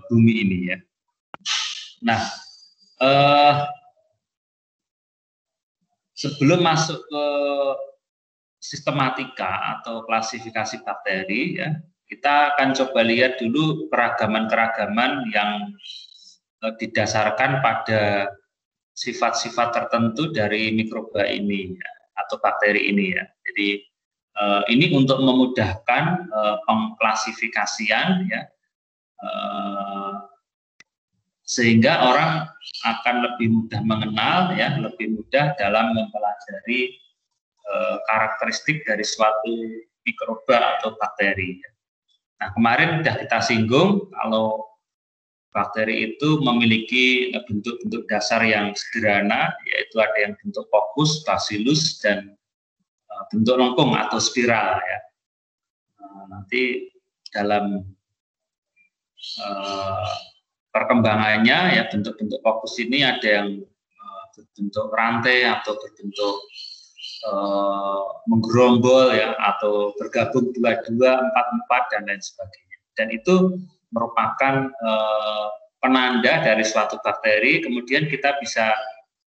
bumi ini ya. Nah, sebelum masuk ke sistematika atau klasifikasi bakteri ya, kita akan coba lihat dulu keragaman-keragaman yang didasarkan pada sifat-sifat tertentu dari mikroba ini ya, atau bakteri ini ya. Jadi ini untuk memudahkan pengklasifikasian ya, sehingga orang akan lebih mudah mengenal ya, lebih mudah dalam mempelajari karakteristik dari suatu mikroba atau bakteri. Nah, kemarin sudah kita singgung kalau bakteri itu memiliki bentuk-bentuk dasar yang sederhana, yaitu ada yang bentuk fokus, bacillus, dan bentuk lengkung atau spiral ya. Nanti dalam perkembangannya ya, bentuk-bentuk fokus ini ada yang berbentuk rantai atau berbentuk menggerombol ya, atau bergabung 2-2, 4-4 dan lain sebagainya. Dan itu merupakan penanda dari suatu bakteri, kemudian kita bisa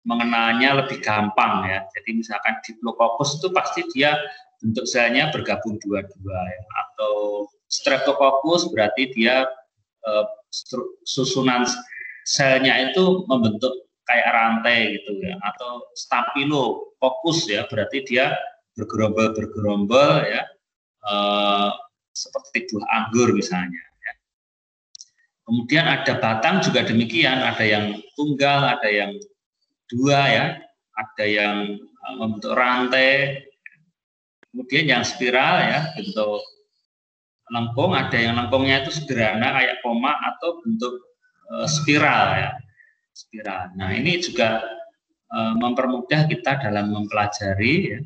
mengenalnya lebih gampang ya. Jadi misalkan Diplococcus itu pasti dia bentuk selnya bergabung 2-2 ya. Atau Streptococcus berarti dia susunan selnya itu membentuk kayak rantai gitu ya. Atau Staphylococcus ya, berarti dia bergerombol-bergerombol ya, seperti buah anggur misalnya. Kemudian ada batang juga demikian, ada yang tunggal, ada yang dua ya, ada yang membentuk rantai, kemudian yang spiral ya, bentuk lengkung, ada yang lengkungnya itu sederhana kayak koma atau bentuk spiral ya, spiral. Nah ini juga mempermudah kita dalam mempelajari ya,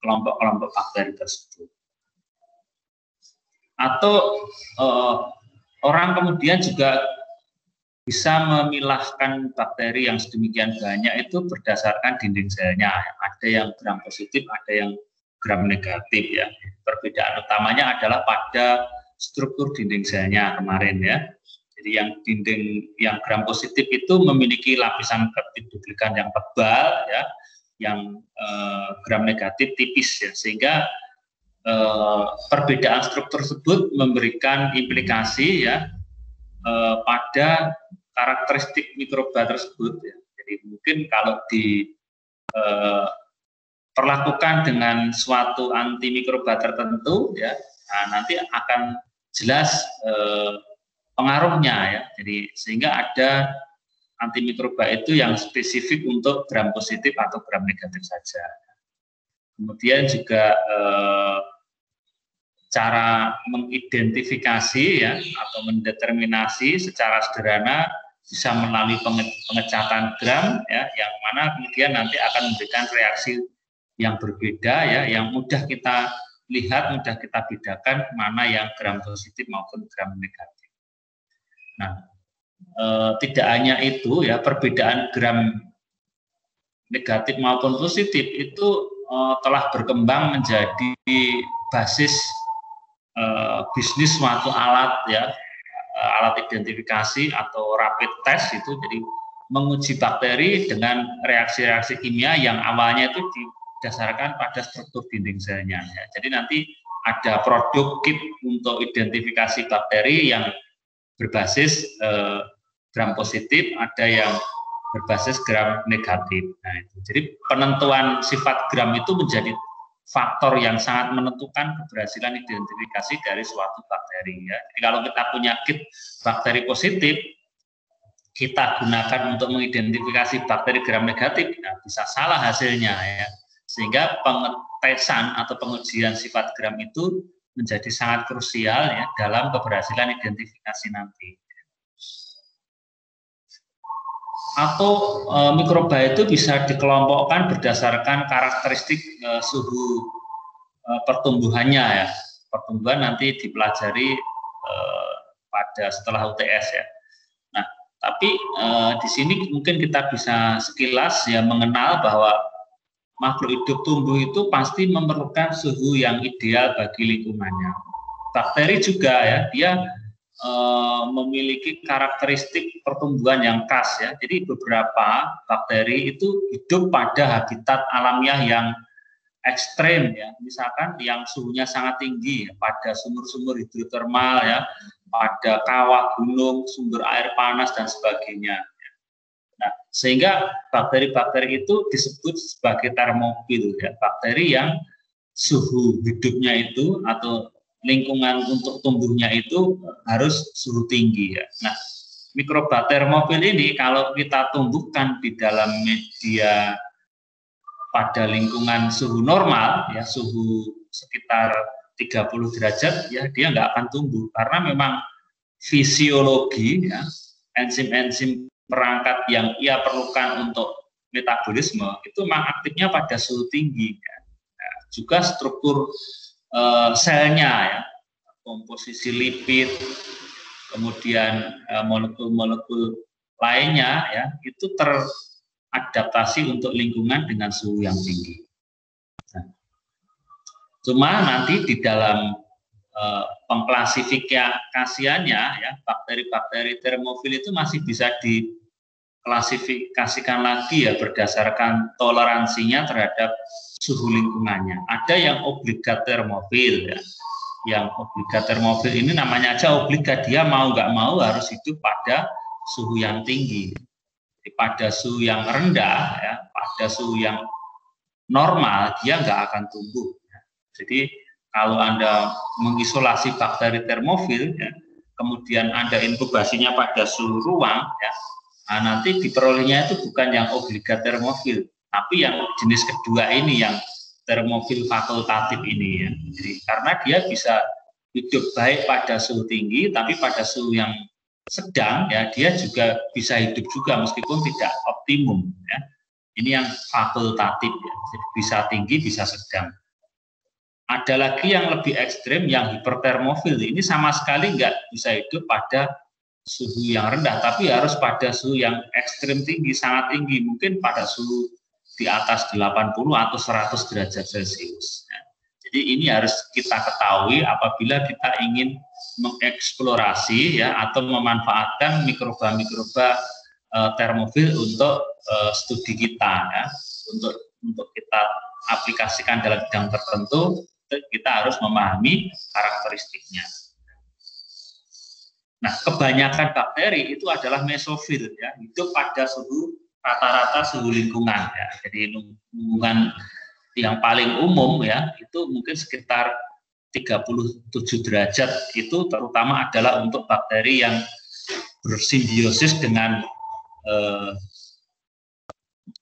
kelompok-kelompok bakteri tersebut. Atau orang kemudian juga bisa memilahkan bakteri yang sedemikian banyak itu berdasarkan dinding selnya. Ada yang gram positif, ada yang gram negatif ya. Perbedaan utamanya adalah pada struktur dinding selnya kemarin ya. Jadi yang gram positif itu memiliki lapisan peptid duplikan yang tebal ya, yang gram negatif tipis ya, sehingga perbedaan struktur tersebut memberikan implikasi ya pada karakteristik mikroba tersebut ya. Jadi mungkin kalau diperlakukan dengan suatu antimikroba tertentu ya, nah, nanti akan jelas pengaruhnya ya. Jadi sehingga ada antimikroba itu yang spesifik untuk gram positif atau gram negatif saja. Kemudian juga cara mengidentifikasi ya, atau mendeterminasi secara sederhana bisa melalui pengecatan gram ya, yang mana kemudian nanti akan memberikan reaksi yang berbeda ya, yang mudah kita lihat, mudah kita bedakan mana yang gram positif maupun gram negatif. Nah, tidak hanya itu ya, perbedaan gram negatif maupun positif itu telah berkembang menjadi basis bisnis suatu alat ya, alat identifikasi atau rapid test itu. Jadi menguji bakteri dengan reaksi-reaksi kimia yang awalnya itu didasarkan pada struktur dinding selnya ya. Jadi nanti ada produk kit untuk identifikasi bakteri yang berbasis gram positif, ada yang berbasis gram negatif. Nah, itu. Jadi penentuan sifat gram itu menjadi faktor yang sangat menentukan keberhasilan identifikasi dari suatu bakteri ya. Jadi kalau kita punya kit bakteri positif, kita gunakan untuk mengidentifikasi bakteri gram negatif, nah bisa salah hasilnya ya. Sehingga pengetesan atau pengujian sifat gram itu menjadi sangat krusial ya dalam keberhasilan identifikasi nanti. Atau mikroba itu bisa dikelompokkan berdasarkan karakteristik suhu pertumbuhannya ya. Pertumbuhan nanti dipelajari pada setelah UTS ya. Nah, tapi di sini mungkin kita bisa sekilas ya mengenal bahwa makhluk hidup tumbuh itu pasti memerlukan suhu yang ideal bagi lingkungannya. Bakteri juga ya, dia memiliki karakteristik pertumbuhan yang khas ya. Jadi beberapa bakteri itu hidup pada habitat alamiah yang ekstrem ya. Misalkan yang suhunya sangat tinggi ya, pada sumur-sumur hidrotermal ya, pada kawah gunung, sumber air panas dan sebagainya. Nah, sehingga bakteri-bakteri itu disebut sebagai termofil ya, bakteri yang suhu hidupnya itu atau lingkungan untuk tumbuhnya itu harus suhu tinggi ya. Nah, mikroba termofil ini kalau kita tumbuhkan di dalam media pada lingkungan suhu normal ya, suhu sekitar 30 derajat ya, dia nggak akan tumbuh karena memang fisiologi ya, enzim-enzim perangkat yang ia perlukan untuk metabolisme itu memang aktifnya pada suhu tinggi ya. Nah, juga struktur selnya ya, komposisi lipid, kemudian molekul-molekul lainnya ya, itu teradaptasi untuk lingkungan dengan suhu yang tinggi. Nah, cuma nanti di dalam pengklasifikasiannya ya, bakteri-bakteri termofil itu masih bisa diklasifikasikan lagi ya berdasarkan toleransinya terhadap suhu lingkungannya. Ada yang obligat termofil ya. Yang obligat termofil ini namanya aja obligat, dia mau nggak mau harus hidup pada suhu yang tinggi. Jadi pada suhu yang rendah ya, pada suhu yang normal dia nggak akan tumbuh. Jadi kalau Anda mengisolasi bakteri termofil ya, kemudian Anda inkubasinya pada suhu ruang ya, nah nanti diperolehnya itu bukan yang obligat termofil, tapi yang jenis kedua ini, yang termofil fakultatif ini ya. Jadi karena dia bisa hidup baik pada suhu tinggi, tapi pada suhu yang sedang ya dia juga bisa hidup juga meskipun tidak optimum ya. Ini yang fakultatif ya, jadi bisa tinggi bisa sedang. Ada lagi yang lebih ekstrim, yang hipertermofil. Ini sama sekali nggak bisa hidup pada suhu yang rendah, tapi harus pada suhu yang ekstrim tinggi, sangat tinggi, mungkin pada suhu di atas 80 atau 100 derajat Celcius. Jadi ini harus kita ketahui apabila kita ingin mengeksplorasi ya atau memanfaatkan mikroba-mikroba termofil untuk studi kita ya, untuk kita aplikasikan dalam bidang tertentu. Kita harus memahami karakteristiknya. Nah, kebanyakan bakteri itu adalah mesofil ya, hidup pada suhu rata-rata suhu lingkungan ya. Jadi lingkungan yang paling umum ya, itu mungkin sekitar 37 derajat, itu terutama adalah untuk bakteri yang bersimbiosis dengan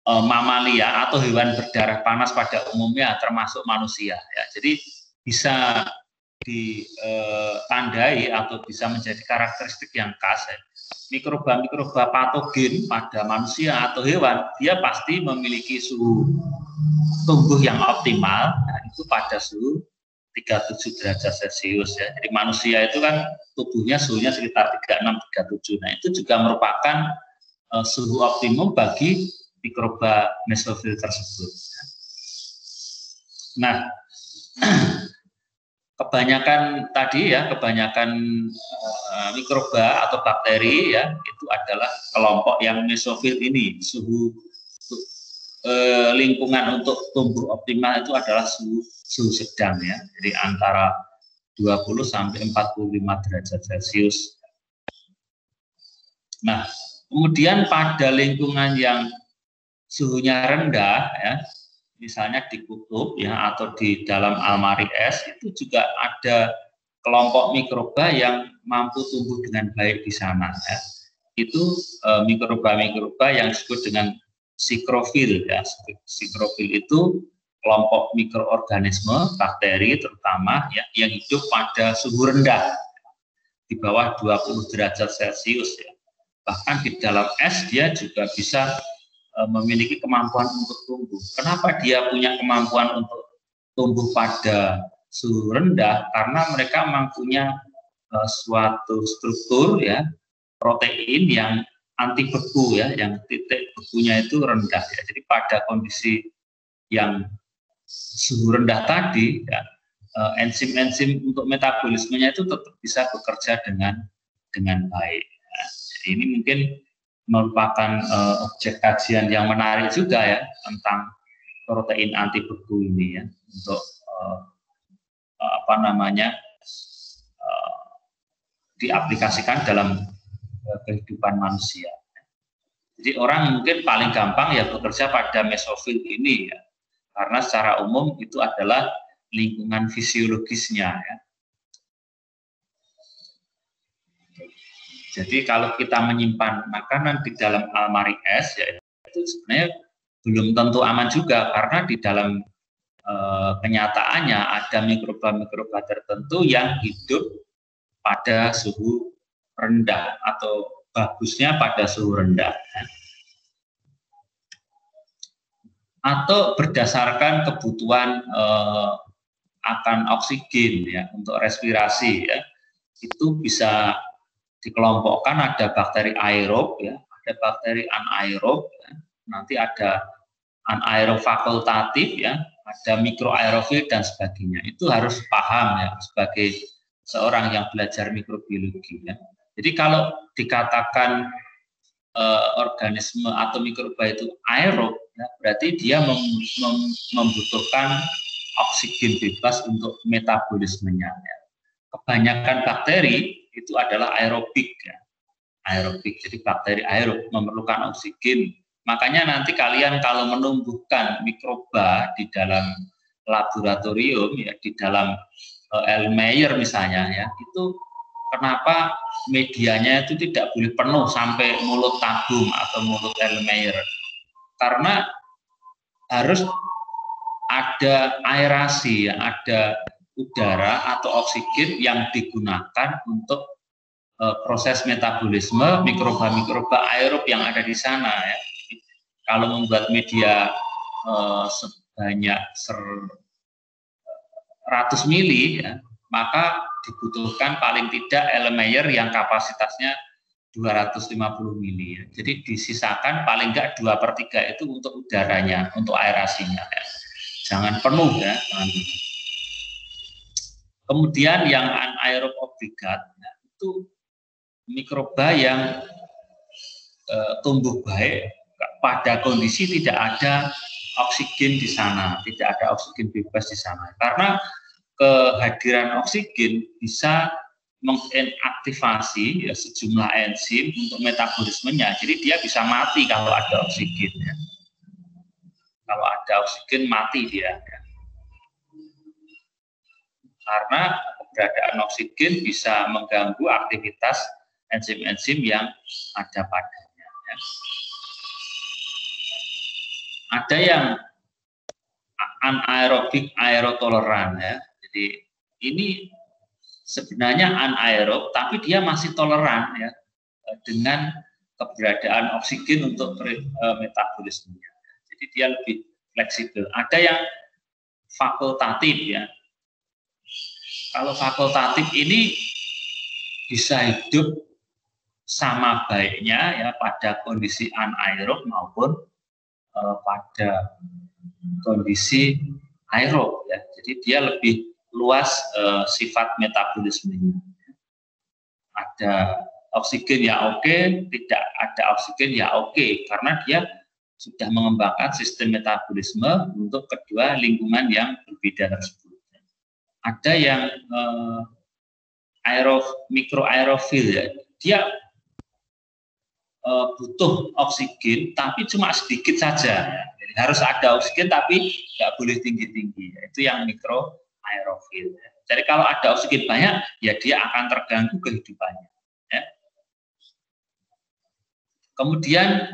mamalia atau hewan berdarah panas pada umumnya termasuk manusia ya. Jadi bisa ditandai atau bisa menjadi karakteristik yang khas ya. Mikroba-mikroba patogen pada manusia atau hewan dia pasti memiliki suhu tumbuh yang optimal, nah, itu pada suhu 37 derajat Celcius ya. Jadi manusia itu kan tubuhnya suhunya sekitar 36-37. Nah, itu juga merupakan suhu optimum bagi mikroba mesofil tersebut. Nah, kebanyakan mikroba atau bakteri ya itu adalah kelompok yang mesofil ini. Suhu lingkungan untuk tumbuh optimal itu adalah suhu sedang ya. Jadi antara 20 sampai 45 derajat Celcius. Nah, kemudian pada lingkungan yang suhunya rendah ya, misalnya di kutub ya atau di dalam almari es, itu juga ada kelompok mikroba yang mampu tumbuh dengan baik di sana ya. Itu mikroba-mikroba yang disebut dengan sikrofil ya. Sikrofil itu kelompok mikroorganisme bakteri terutama ya yang hidup pada suhu rendah di bawah 20 derajat Celcius ya. Bahkan di dalam es dia juga bisa memiliki kemampuan untuk tumbuh. Kenapa dia punya kemampuan untuk tumbuh pada suhu rendah? Karena mereka memang punya suatu struktur ya, protein yang anti beku ya, yang titik bekunya itu rendah ya. Jadi pada kondisi yang suhu rendah tadi ya, enzim-enzim untuk metabolismenya itu tetap bisa bekerja dengan dengan baik. Nah, jadi ini mungkin merupakan objek kajian yang menarik juga ya tentang protein anti beku ini ya untuk diaplikasikan dalam kehidupan manusia. Jadi orang mungkin paling gampang ya bekerja pada mesofil ini ya, karena secara umum itu adalah lingkungan fisiologisnya ya. Jadi kalau kita menyimpan makanan di dalam almari es ya itu sebenarnya belum tentu aman juga, karena di dalam kenyataannya ada mikroba-mikroba tertentu yang hidup pada suhu rendah atau bagusnya pada suhu rendah. Atau berdasarkan kebutuhan akan oksigen ya untuk respirasi ya, itu bisa dikelompokkan, ada bakteri aerob ya, ada bakteri anaerob ya. Nanti ada anaerob fakultatif ya, ada mikroaerofil dan sebagainya. Itu harus paham ya sebagai seorang yang belajar mikrobiologi ya. Jadi kalau dikatakan organisme atau mikroba itu aerob ya, berarti dia membutuhkan oksigen bebas untuk metabolismenya ya. Kebanyakan bakteri itu adalah aerobik ya. Aerobik, jadi bakteri aerob memerlukan oksigen. Makanya nanti kalian kalau menumbuhkan mikroba di dalam laboratorium ya, di dalam Erlenmeyer misalnya ya, itu kenapa medianya itu tidak boleh penuh sampai mulut tabung atau mulut Erlenmeyer? Karena harus ada aerasi ya, ada udara atau oksigen yang digunakan untuk proses metabolisme mikroba-mikroba aerob yang ada di sana ya. Kalau membuat media sebanyak 100 mili ya, maka dibutuhkan paling tidak Erlenmeyer yang kapasitasnya 250 mili ya. Jadi disisakan paling enggak 2/3 itu untuk udaranya, untuk aerasinya ya. Jangan penuh ya, jangan penuh. Kemudian yang anaerob obligat ya, itu mikroba yang tumbuh baik pada kondisi tidak ada oksigen di sana, tidak ada oksigen bebas di sana. Karena kehadiran oksigen bisa menginaktivasi ya, sejumlah enzim untuk metabolismenya. Jadi dia bisa mati kalau ada oksigen. Ya. Kalau ada oksigen mati dia. Ya. Karena keberadaan oksigen bisa mengganggu aktivitas enzim-enzim yang ada padanya. Ya. Ada yang anaerobik aerotoleran ya. Jadi ini sebenarnya anaerob tapi dia masih toleran ya dengan keberadaan oksigen untuk metabolismenya. Jadi dia lebih fleksibel. Ada yang fakultatif ya. Kalau fakultatif ini bisa hidup sama baiknya ya pada kondisi anaerob maupun pada kondisi aerob ya. Jadi dia lebih luas sifat metabolismenya. Ada oksigen ya oke, tidak ada oksigen ya oke, karena dia sudah mengembangkan sistem metabolisme untuk kedua lingkungan yang berbeda tersebut. Ada yang mikroaerofil ya, dia butuh oksigen tapi cuma sedikit saja. Jadi harus ada oksigen tapi nggak boleh tinggi-tinggi. Itu yang mikroaerofil. Jadi kalau ada oksigen banyak, ya dia akan terganggu kehidupannya. Ya. Kemudian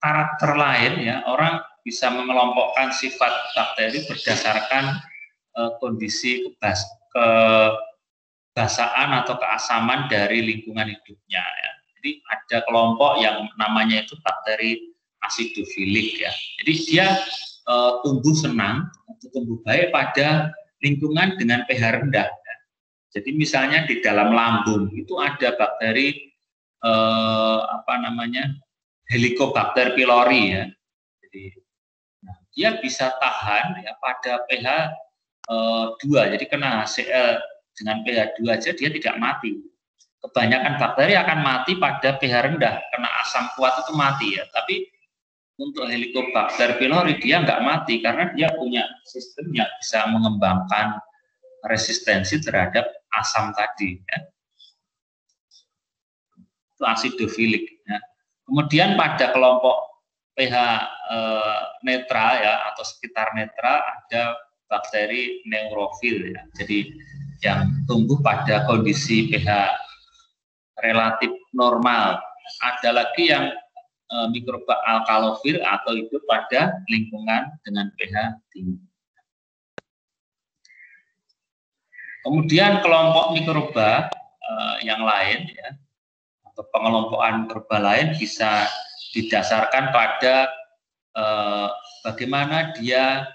karakter lain ya, orang bisa mengelompokkan sifat bakteri berdasarkan kondisi kebasaan atau keasaman dari lingkungan hidupnya. Ya. Jadi ada kelompok yang namanya itu bakteri asidofilik ya. Jadi dia tumbuh senang atau tumbuh baik pada lingkungan dengan pH rendah. Ya. Jadi misalnya di dalam lambung itu ada bakteri Helicobacter pylori ya. Jadi dia bisa tahan ya pada pH 2. Jadi kena HCl dengan pH 2 aja dia tidak mati. kebanyakan bakteri akan mati pada pH rendah, kena asam kuat itu mati ya. Tapi untuk Helicobacter pylori dia nggak mati karena dia punya sistem yang bisa mengembangkan resistensi terhadap asam tadi. Ya. Itu acidofilik. Ya. Kemudian pada kelompok pH netral ya atau sekitar netral ada bakteri neurofil ya. Jadi yang tumbuh pada kondisi pH relatif normal. Ada lagi yang mikroba alkalofil atau hidup pada lingkungan dengan pH tinggi. Kemudian kelompok mikroba yang lain ya, atau pengelompokan mikroba lain bisa didasarkan pada bagaimana dia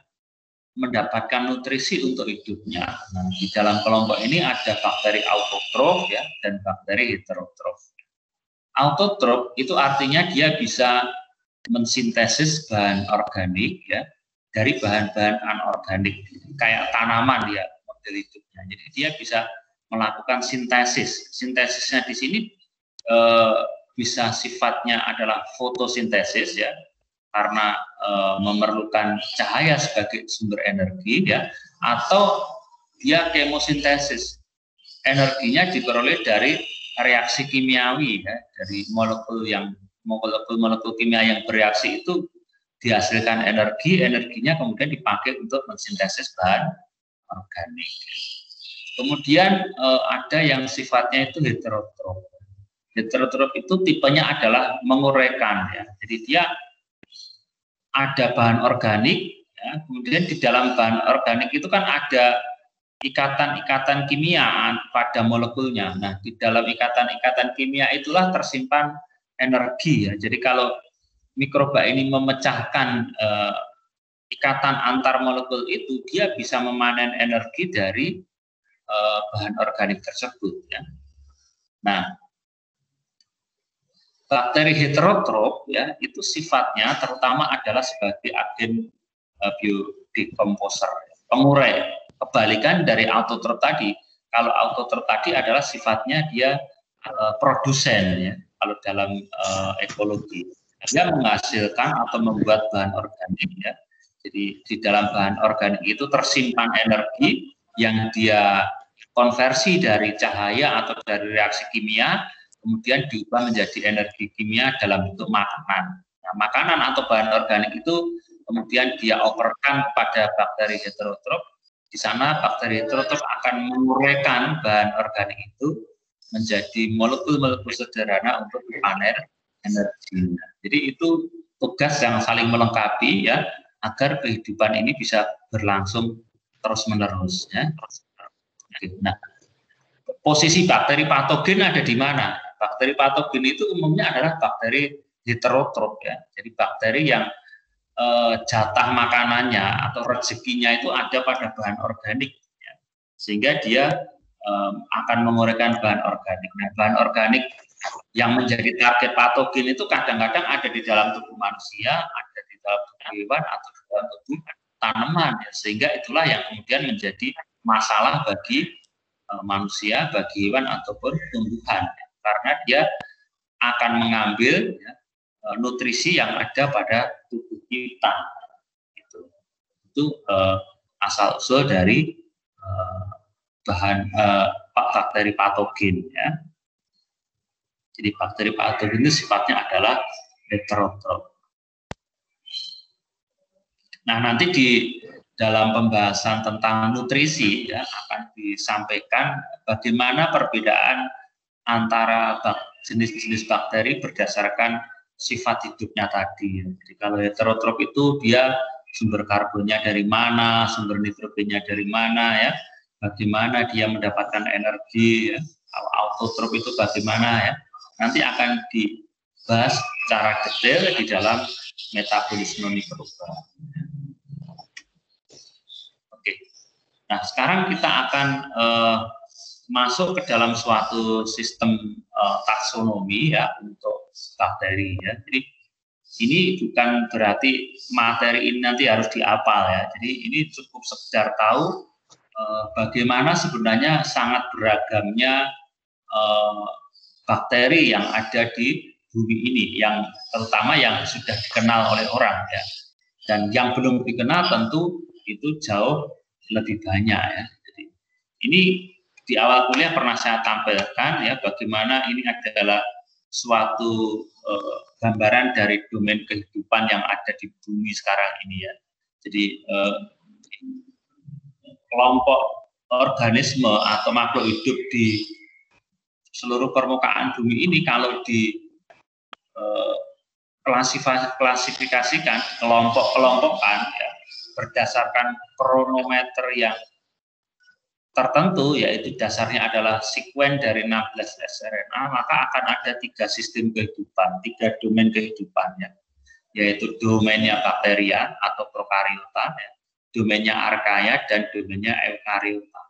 mendapatkan nutrisi untuk hidupnya. Nah, di dalam kelompok ini ada bakteri autotrof ya dan bakteri heterotrof. Autotrof itu artinya dia bisa mensintesis bahan organik ya dari bahan-bahan anorganik kayak tanaman ya model hidupnya. Jadi dia bisa melakukan sintesis. Sintesisnya di sini bisa sifatnya adalah fotosintesis ya karena memerlukan cahaya sebagai sumber energi ya atau dia kemosintesis. Energinya diperoleh dari reaksi kimiawi ya, dari molekul kimia yang bereaksi itu dihasilkan energi, energinya kemudian dipakai untuk mensintesis bahan organik. Kemudian ada yang sifatnya itu heterotrof. Heterotrof itu tipenya adalah menguraikan ya. Jadi dia ada bahan organik, ya, kemudian di dalam bahan organik itu kan ada ikatan-ikatan kimia pada molekulnya. Nah, di dalam ikatan-ikatan kimia itulah tersimpan energi ya. Jadi kalau mikroba ini memecahkan ikatan antar molekul itu, dia bisa memanen energi dari bahan organik tersebut ya. Nah, bakteri heterotrof ya itu sifatnya terutama adalah sebagai agen biodekomposer, pengurai. Kebalikan dari autotrof tadi. Kalau autotrof tadi adalah sifatnya dia produsen ya. Kalau dalam ekologi dia menghasilkan atau membuat bahan organik ya. Jadi di dalam bahan organik itu tersimpan energi yang dia konversi dari cahaya atau dari reaksi kimia kemudian diubah menjadi energi kimia dalam bentuk makanan. Nah, makanan atau bahan organik itu kemudian dia operkan kepada bakteri heterotrof. Di sana bakteri heterotrof akan menguraikan bahan organik itu menjadi molekul-molekul sederhana untuk dipanen energinya. Jadi itu tugas yang saling melengkapi ya agar kehidupan ini bisa berlangsung terus-menerus ya. Nah, posisi bakteri patogen ada di mana? Bakteri patogen itu umumnya adalah bakteri heterotrof ya. Jadi bakteri yang jatah makanannya atau rezekinya itu ada pada bahan organik ya. Sehingga dia akan menguraikan bahan organik. Nah, bahan organik yang menjadi target patogen itu kadang-kadang ada di dalam tubuh manusia, ada di dalam tubuh hewan atau di dalam tubuh tanaman ya. Sehingga itulah yang kemudian menjadi masalah bagi manusia, bagi hewan ataupun tumbuhan ya. Karena dia akan mengambil ya, nutrisi yang ada pada tubuh kita. Itu asal usul dari bahan bakteri patogen ya. Jadi bakteri patogen itu sifatnya adalah heterotrof. Nah, nanti di dalam pembahasan tentang nutrisi ya akan disampaikan bagaimana perbedaan antara jenis-jenis bakteri berdasarkan sifat hidupnya tadi. Jadi kalau heterotrof itu dia sumber karbonnya dari mana, sumber nitrogennya dari mana ya, bagaimana dia mendapatkan energi ya. Kalau autotrof itu bagaimana ya. Nanti akan dibahas secara detail di dalam metabolisme mikroba. Oke. Nah, sekarang kita akan masuk ke dalam suatu sistem taksonomi ya untuk bakteri ya. Jadi ini bukan berarti materi ini nanti harus dihafal ya. Jadi ini cukup sekedar tahu bagaimana sebenarnya sangat beragamnya bakteri yang ada di bumi ini, yang terutama yang sudah dikenal oleh orang ya. Dan yang belum dikenal tentu itu jauh lebih banyak ya. Jadi ini di awal kuliah pernah saya tampilkan ya, bagaimana ini adalah suatu gambaran dari domain kehidupan yang ada di bumi sekarang ini ya. Jadi kelompok organisme atau makhluk hidup di seluruh permukaan bumi ini kalau di klasifikasikan, kelompok-kelompokan ya, berdasarkan kronometer yang tertentu, yaitu dasarnya adalah sekuen dari 16 sRNA, maka akan ada 3 sistem kehidupan, 3 domain kehidupannya, yaitu domainnya bakteria atau prokariota, ya, domainnya archaea, dan domainnya eukariota.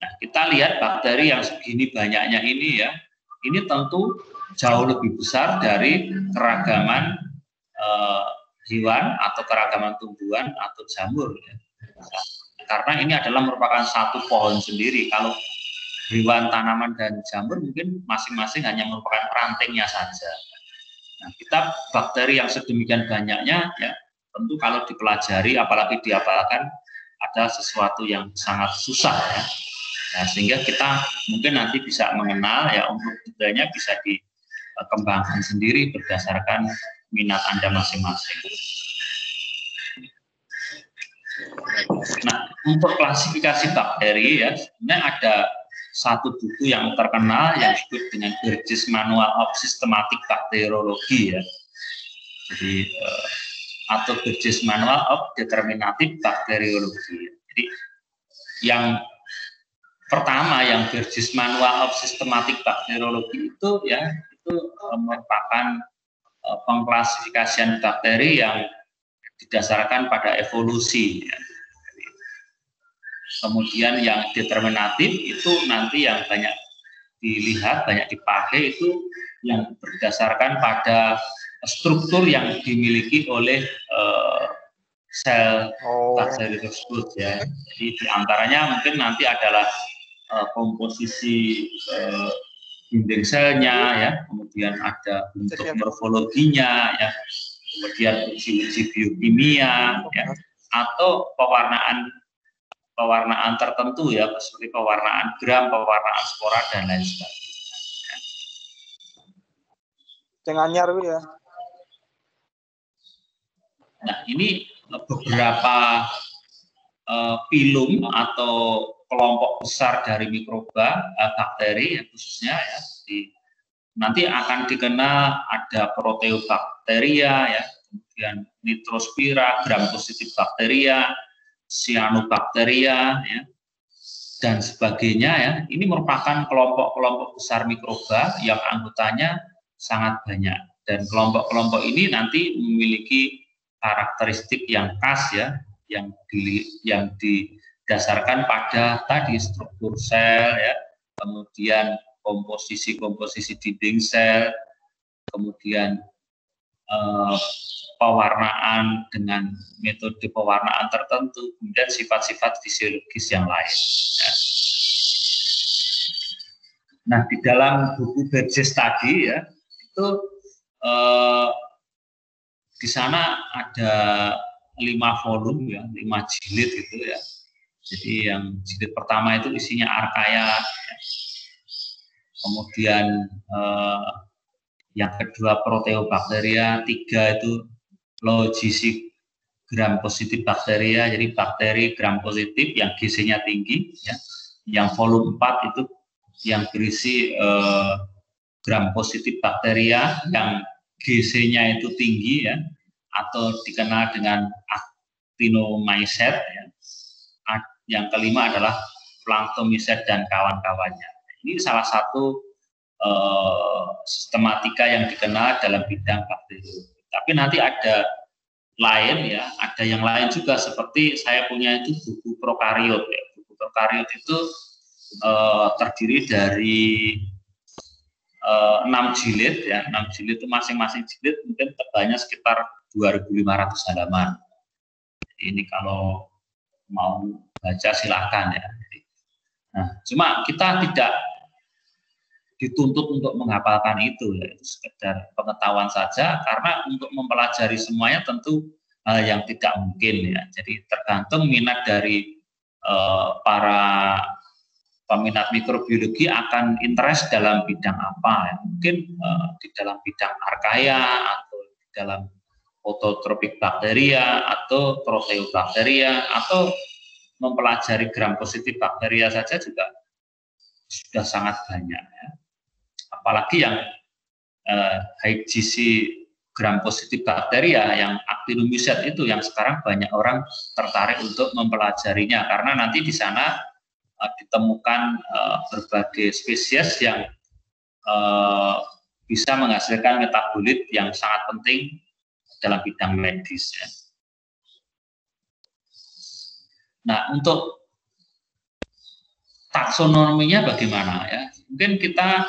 Nah, kita lihat bakteri yang segini banyaknya ini ya, ini tentu jauh lebih besar dari keragaman hewan atau keragaman tumbuhan atau jamur ya. Karena ini adalah merupakan satu pohon sendiri. Kalau hewan, tanaman, dan jamur mungkin masing-masing hanya merupakan rantingnya saja. Nah, kita bakteri yang sedemikian banyaknya ya, tentu kalau dipelajari apalagi dihafalkan ada sesuatu yang sangat susah ya. Nah, sehingga kita mungkin nanti bisa mengenal ya, untuk detailnya bisa dikembangkan sendiri berdasarkan minat Anda masing-masing. Nah, untuk klasifikasi bakteri ya, sebenarnya ada satu buku yang terkenal yang disebut dengan Burgess Manual of Systematic Bacteriology ya. Jadi atau Burgess Manual of Determinative Bacteriology. Jadi yang pertama, yang Burgess Manual of Systematic Bacteriology itu ya, itu merupakan pengklasifikasian bakteri yang didasarkan pada evolusi ya. Kemudian yang determinatif itu nanti yang banyak dilihat, banyak dipakai itu yang berdasarkan pada struktur yang dimiliki oleh sel bakteri tersebut ya. Jadi diantaranya mungkin nanti adalah komposisi dinding selnya ya, kemudian ada bentuk morfologinya ya, kemudian uji biokimia ya, atau pewarnaan tertentu ya, seperti pewarnaan gram, pewarnaan spora, dan lain sebagainya. Jangan nyaru ya. Nah, ini beberapa pilum atau kelompok besar dari mikroba, bakteri ya, khususnya ya. Nanti akan dikenal ada proteobakteria ya, kemudian nitrospira, gram positif bakteria, cyanobacteria ya, dan sebagainya ya. Ini merupakan kelompok-kelompok besar mikroba yang anggotanya sangat banyak, dan kelompok-kelompok ini nanti memiliki karakteristik yang khas ya, yang didasarkan pada tadi struktur sel ya, kemudian komposisi dinding sel, kemudian pewarnaan dengan metode pewarnaan tertentu, kemudian sifat-sifat fisiologis yang lain. Ya. Nah, di dalam buku Burgess tadi ya, itu di sana ada 5 volume ya, 5 jilid gitu ya. Jadi yang jilid pertama itu isinya archaea, ya. Kemudian yang kedua proteobakteria, 3 itu logisi gram positif bakteria, jadi bakteri gram positif yang GC-nya tinggi ya. Yang volume 4 itu yang berisi gram positif bakteria yang GC-nya itu tinggi ya, atau dikenal dengan actinomycet ya. Yang kelima adalah planktomycet dan kawan-kawannya. Ini salah satu sistematika yang dikenal dalam bidang bakteriologi. Tapi nanti ada lain ya, ada yang lain juga, seperti saya punya itu buku prokariot ya. Buku prokariot itu terdiri dari 6 jilid ya, 6 jilid itu masing-masing jilid mungkin tebalnya sekitar 2.500 halaman. Jadi ini kalau mau baca silakan ya. Nah, cuma kita tidak dituntut untuk menghafalkan itu, ya itu sekedar pengetahuan saja, karena untuk mempelajari semuanya tentu hal yang tidak mungkin ya. Jadi tergantung minat dari para peminat mikrobiologi akan interest dalam bidang apa ya. Mungkin di dalam bidang archaea atau di dalam autotropik bakteria atau proteobakteria atau mempelajari gram positif bakteria saja juga sudah sangat banyak ya. Apalagi yang high GC gram positif bakteria yang actinomycet itu yang sekarang banyak orang tertarik untuk mempelajarinya, karena nanti di sana ditemukan berbagai spesies yang bisa menghasilkan metabolit yang sangat penting dalam bidang medis ya. Nah, untuk taksonominya bagaimana ya? Mungkin kita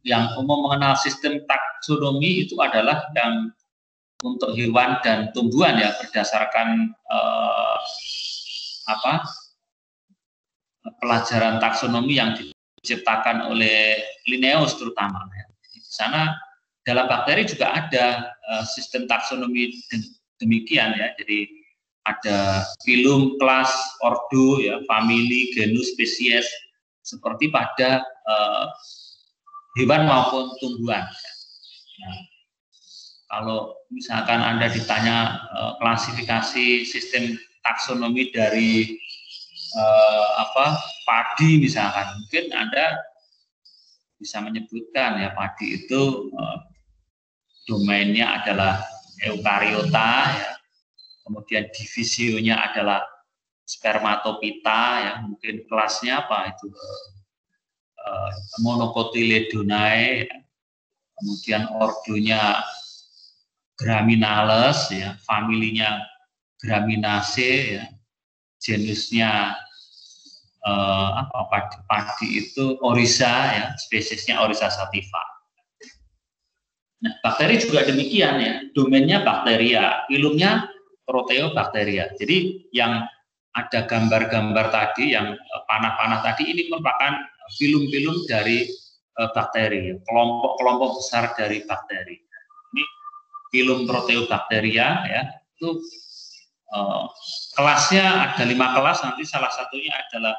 yang umum mengenal sistem taksonomi itu adalah yang untuk hewan dan tumbuhan ya, berdasarkan pelajaran taksonomi yang diciptakan oleh Linnaeus terutama ya. Di sana dalam bakteri juga ada sistem taksonomi demikian ya. Jadi ada filum, kelas, ordo ya, famili, genus, spesies seperti pada hewan maupun tumbuhan. Nah, kalau misalkan Anda ditanya klasifikasi sistem taksonomi dari padi misalkan, mungkin Anda bisa menyebutkan ya, padi itu domainnya adalah eukariota ya, kemudian divisionya adalah spermatopita ya, mungkin kelasnya apa itu Monocotyledonae ya. Kemudian ordonya Graminales ya, familinya Graminaceae ya, genusnya padi itu Oryza ya, spesiesnya Oryza sativa. Nah, bakteri juga demikian ya, domainnya bakteria, filumnya proteobakteria. Jadi yang ada gambar-gambar tadi, yang panah-panah tadi, ini merupakan filum-filum dari bakteri, kelompok-kelompok besar dari bakteri. Ini filum proteobakteria ya, itu kelasnya ada 5 kelas, nanti salah satunya adalah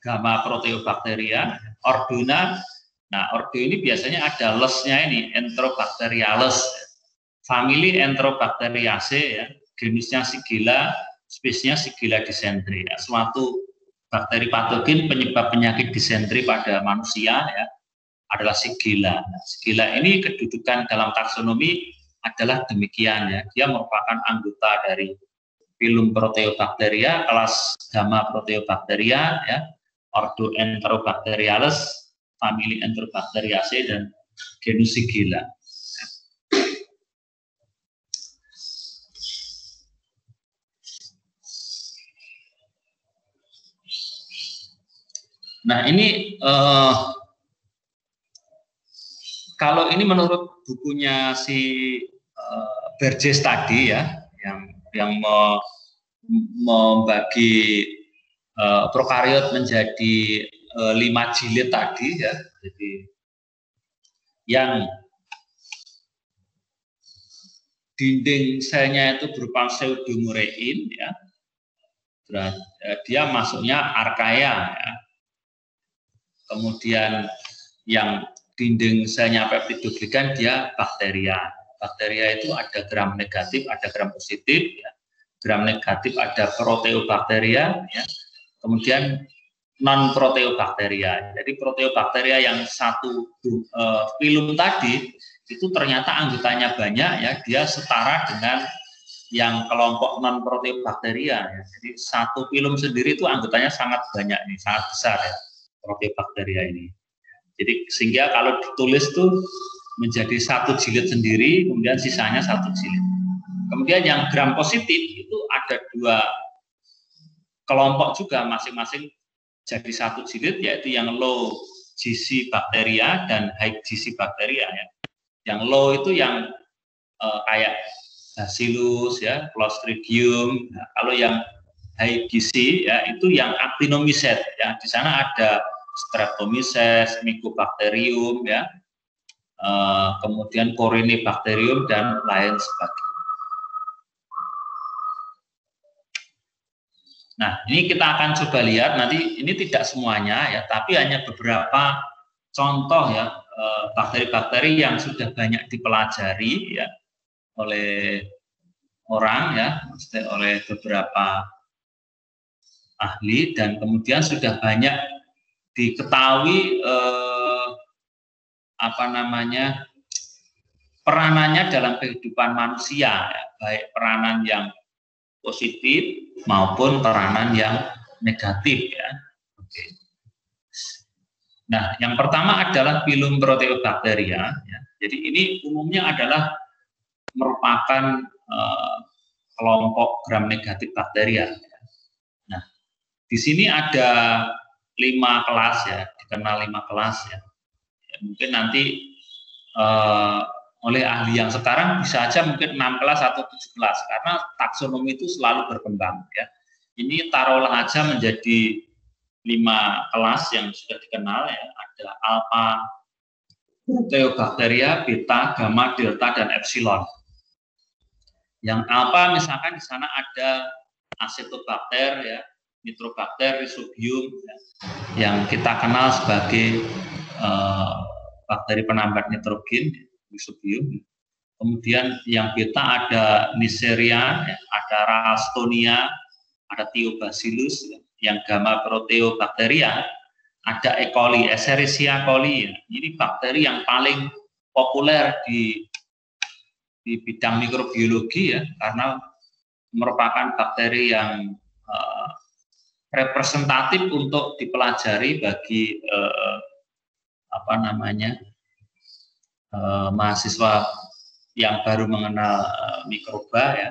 Gamma proteobakteria, ordona. Nah, ordo ini biasanya ada lesnya ini, Enterobacteriales, famili Enterobacteriaceae ya, genusnya Shigella, spesiesnya Shigella dysentery. Ya, suatu bakteri patogen penyebab penyakit disentri pada manusia ya adalah Shigella. Nah, Shigella ini kedudukan dalam taksonomi adalah demikian ya, dia merupakan anggota dari filum proteobakteria, kelas Gamma proteobakteria ya, ordo Enterobacteriales, famili Enterobacteriaceae, dan genus Shigella. Nah, ini kalau ini menurut bukunya si Burgess tadi ya, yang membagi prokariot menjadi 5 jilid tadi ya. Jadi yang dinding selnya itu berupa pseudomurein ya, dia masuknya archaea ya. Kemudian yang dinding selnya peptidoglikan dia bakteria. Bakteria itu ada gram negatif, ada gram positif ya. Gram negatif ada proteobakteria ya. Kemudian non proteobakteria. Jadi proteobakteria yang satu filum tadi itu ternyata anggotanya banyak ya, dia setara dengan yang kelompok non proteobakteria ya. Jadi satu filum sendiri itu anggotanya sangat banyak nih, sangat besar ya, proteobakteria ini. Jadi sehingga kalau ditulis tuh menjadi satu jilid sendiri, kemudian sisanya satu jilid. Kemudian yang gram positif itu ada 2 kelompok juga, masing-masing jadi satu jilid, yaitu yang low GC bakteria dan high GC bakteria ya. Yang low itu yang kayak Bacillus ya, Clostridium. Nah, kalau yang high GC ya itu yang actinomycet ya. Di sana ada Streptomyces, Mycobacterium, ya, kemudian Corynebacterium dan lain sebagainya. Nah, ini kita akan coba lihat nanti, ini tidak semuanya ya, tapi hanya beberapa contoh ya bakteri-bakteri yang sudah banyak dipelajari ya oleh orang ya, maksudnya oleh beberapa ahli, dan kemudian sudah banyak diketahui peranannya dalam kehidupan manusia ya, baik peranan yang positif maupun peranan yang negatif ya. Oke. Nah, yang pertama adalah Phylum Proteobacteria ya. Jadi ini umumnya adalah merupakan kelompok gram negatif bakteria. Nah, di sini ada 5 kelas ya, dikenal 5 kelas ya. Mungkin nanti oleh ahli yang sekarang bisa aja mungkin 6 kelas atau 7 kelas, karena taksonomi itu selalu berkembang ya. Ini taruhlah aja menjadi 5 kelas yang sudah dikenal ya. Ada alpha Proteobacteria, beta, gamma, delta, dan epsilon. Yang alpha misalkan di sana ada Acetobacter ya, Nitrobacter, Rhizobium ya, yang kita kenal sebagai bakteri penambat nitrogen, Rhizobium. Kemudian yang beta ada Neisseria, ya, ada Ralstonia, ada Thiobacillus, ya. Yang gamma Proteobacteria ada E. coli, Escherichia coli. Ya. Ini bakteri yang paling populer di bidang mikrobiologi ya, karena merupakan bakteri yang representatif untuk dipelajari bagi mahasiswa yang baru mengenal mikroba ya,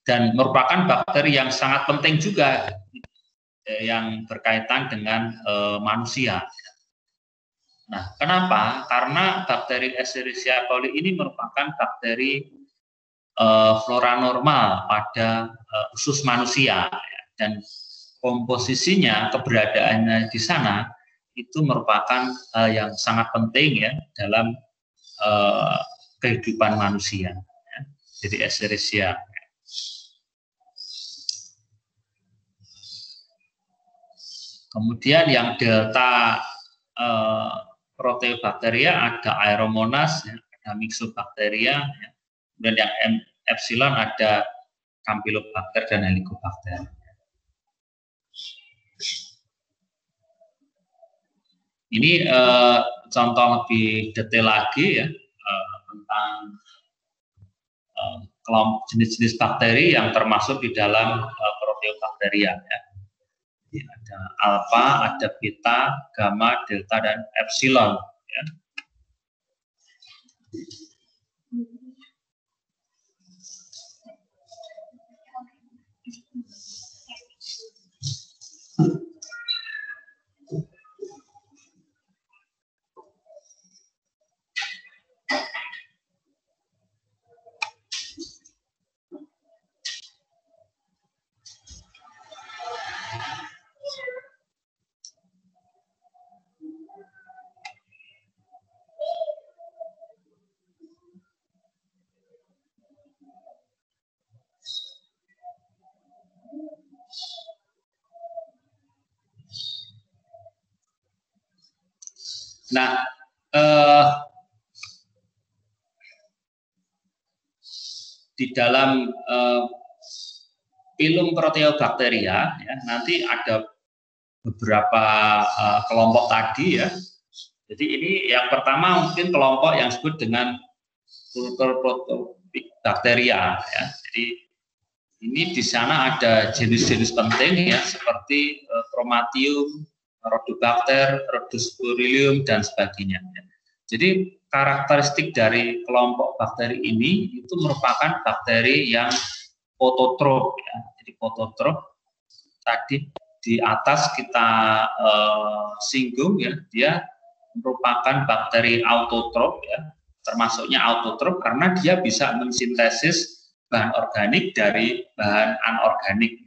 dan merupakan bakteri yang sangat penting juga yang berkaitan dengan manusia. Nah, kenapa? Karena bakteri Escherichia coli ini merupakan bakteri flora normal pada usus manusia ya, dan komposisinya, keberadaannya di sana itu merupakan yang sangat penting ya dalam kehidupan manusia. Ya. Jadi Escherichia. Kemudian yang delta Proteobacteria ada Aeromonas, ya, ada Myxobacteria, ya. Dan yang epsilon ada Campylobacter dan Helicobacter. Ini contoh lebih detail lagi ya tentang kelompok jenis-jenis bakteri yang termasuk di dalam Proteobacteria. Ya. Jadi ada alpha, ada beta, gamma, delta, dan epsilon. Ya. Nah, di dalam Phylum Proteobacteria ya, nanti ada beberapa kelompok tadi ya. Jadi ini yang pertama mungkin kelompok yang disebut dengan Proteobacteria ya. Jadi ini di sana ada jenis-jenis penting ya seperti Chromatium, Rhodobacter, Rhodosporidium, dan sebagainya. Jadi karakteristik dari kelompok bakteri ini itu merupakan bakteri yang fototrop. Ya. Jadi fototrop tadi di atas kita singgung ya, dia merupakan bakteri autotrop ya, termasuknya autotrop karena dia bisa mensintesis bahan organik dari bahan anorganik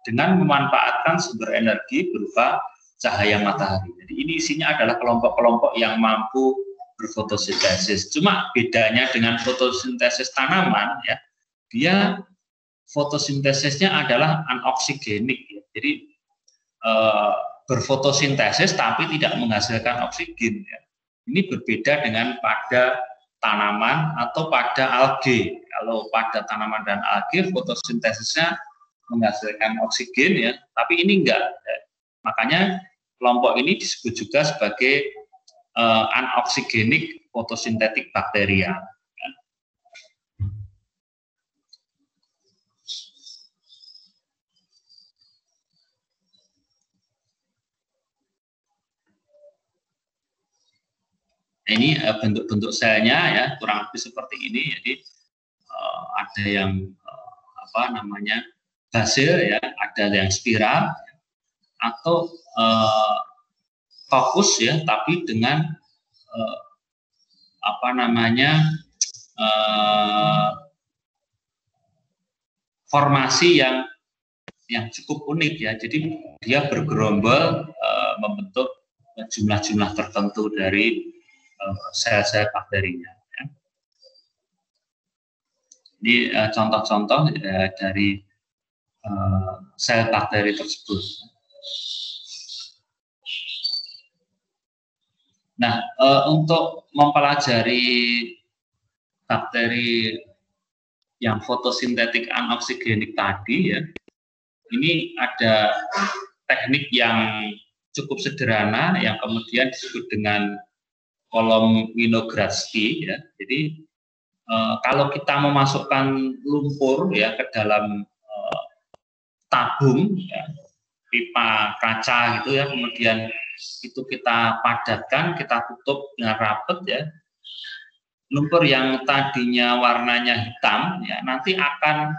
dengan memanfaatkan sumber energi berupa cahaya matahari. Jadi ini isinya adalah kelompok-kelompok yang mampu berfotosintesis. Cuma bedanya dengan fotosintesis tanaman ya, dia fotosintesisnya adalah anoksigenik ya. Jadi berfotosintesis tapi tidak menghasilkan oksigen ya. Ini berbeda dengan pada tanaman atau pada alge. Kalau pada tanaman dan alge fotosintesisnya menghasilkan oksigen ya, tapi ini enggak. Makanya kelompok ini disebut juga sebagai anoksigenik fotosintetik bakteria. Ini bentuk-bentuk selnya ya kurang lebih seperti ini. Jadi ada yang apa namanya basil ya, ada yang spiral atau fokus ya, tapi dengan apa namanya formasi yang cukup unik ya. Jadi dia bergerombol membentuk jumlah-jumlah tertentu dari sel-sel bakterinya. Ya. Ini contoh-contoh dari sel bakteri tersebut. Nah, untuk mempelajari bakteri yang fotosintetik anoksigenik tadi ya, ini ada teknik yang cukup sederhana yang kemudian disebut dengan kolom Winogradsky ya. Jadi kalau kita memasukkan lumpur ya ke dalam tabung ya, pipa kaca gitu ya, kemudian itu kita padatkan, kita tutup dengan rapat ya. Lumpur yang tadinya warnanya hitam ya nanti akan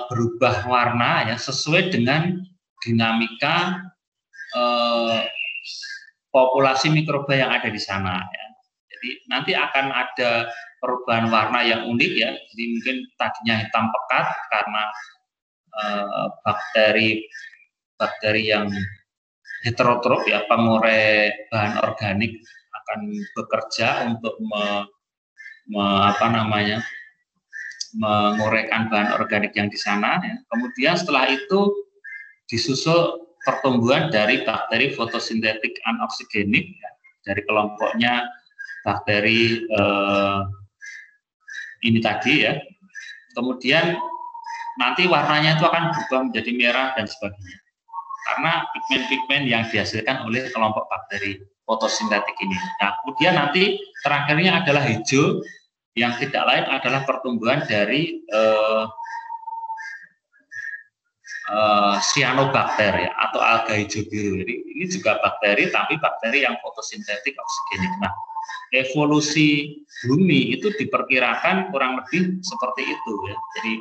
berubah warna ya sesuai dengan dinamika populasi mikroba yang ada di sana ya. Jadi nanti akan ada perubahan warna yang unik ya. Jadi mungkin tadinya hitam pekat karena bakteri yang heterotrof ya, pengurai bahan organik akan bekerja untuk menguraikan bahan organik yang di sana ya. Kemudian setelah itu disusul pertumbuhan dari bakteri fotosintetik anoksigenik ya, dari kelompoknya bakteri ini tadi ya. Kemudian nanti warnanya itu akan berubah menjadi merah dan sebagainya karena pigmen-pigmen yang dihasilkan oleh kelompok bakteri fotosintetik ini. Nah, kemudian nanti terakhirnya adalah hijau yang tidak lain adalah pertumbuhan dari cyanobacter ya, atau alga hijau biru. Jadi ini juga bakteri tapi bakteri yang fotosintetik oksigenik. Nah, evolusi bumi itu diperkirakan kurang lebih seperti itu ya. Jadi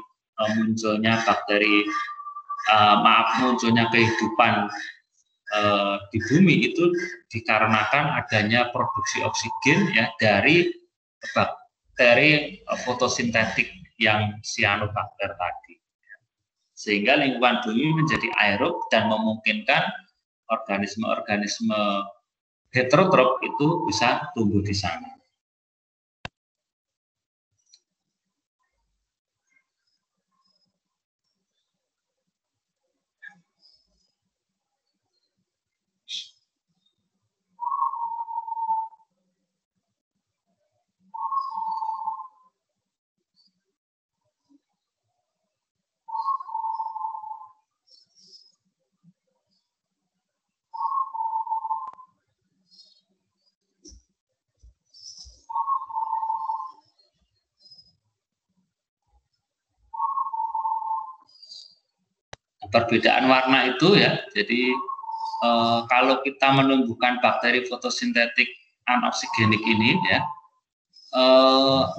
munculnya bakteri munculnya kehidupan di bumi itu dikarenakan adanya produksi oksigen ya dari bakteri fotosintetik yang cyanobacter tadi. Sehingga lingkungan bumi menjadi aerob dan memungkinkan organisme-organisme heterotrof itu bisa tumbuh di sana. Perbedaan warna itu ya, jadi kalau kita menumbuhkan bakteri fotosintetik anoksigenik ini ya,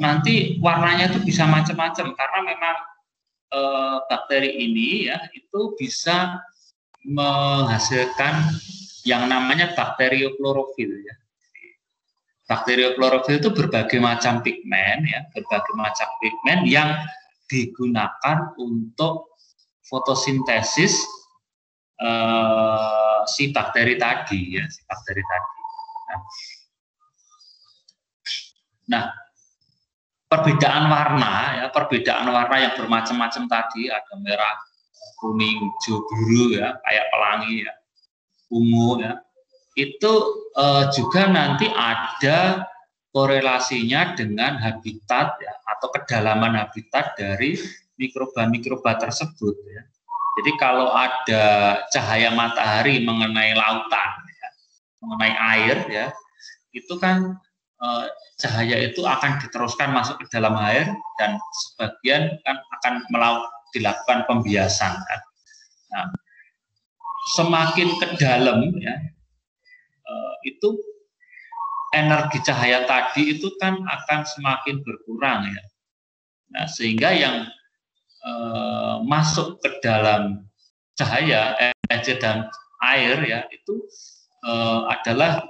nanti warnanya itu bisa macam-macam karena memang bakteri ini ya itu bisa menghasilkan yang namanya bakterioklorofil ya. Bakterioklorofil itu berbagai macam pigmen ya, berbagai macam pigmen yang digunakan untuk fotosintesis si bakteri tadi ya, si bakteri tadi. Nah, perbedaan warna ya, perbedaan warna yang bermacam-macam tadi, ada merah, kuning, hijau, biru ya, kayak pelangi ya, ungu ya. Itu juga nanti ada korelasinya dengan habitat ya, atau kedalaman habitat dari mikroba-mikroba tersebut ya. Jadi kalau ada cahaya matahari mengenai lautan ya, mengenai air ya, itu kan cahaya itu akan diteruskan masuk ke dalam air dan sebagian kan akan dilakukan pembiasan kan. Nah, semakin ke dalam ya, itu energi cahaya tadi itu kan akan semakin berkurang ya. Nah, sehingga yang masuk ke dalam cahaya dan air ya itu adalah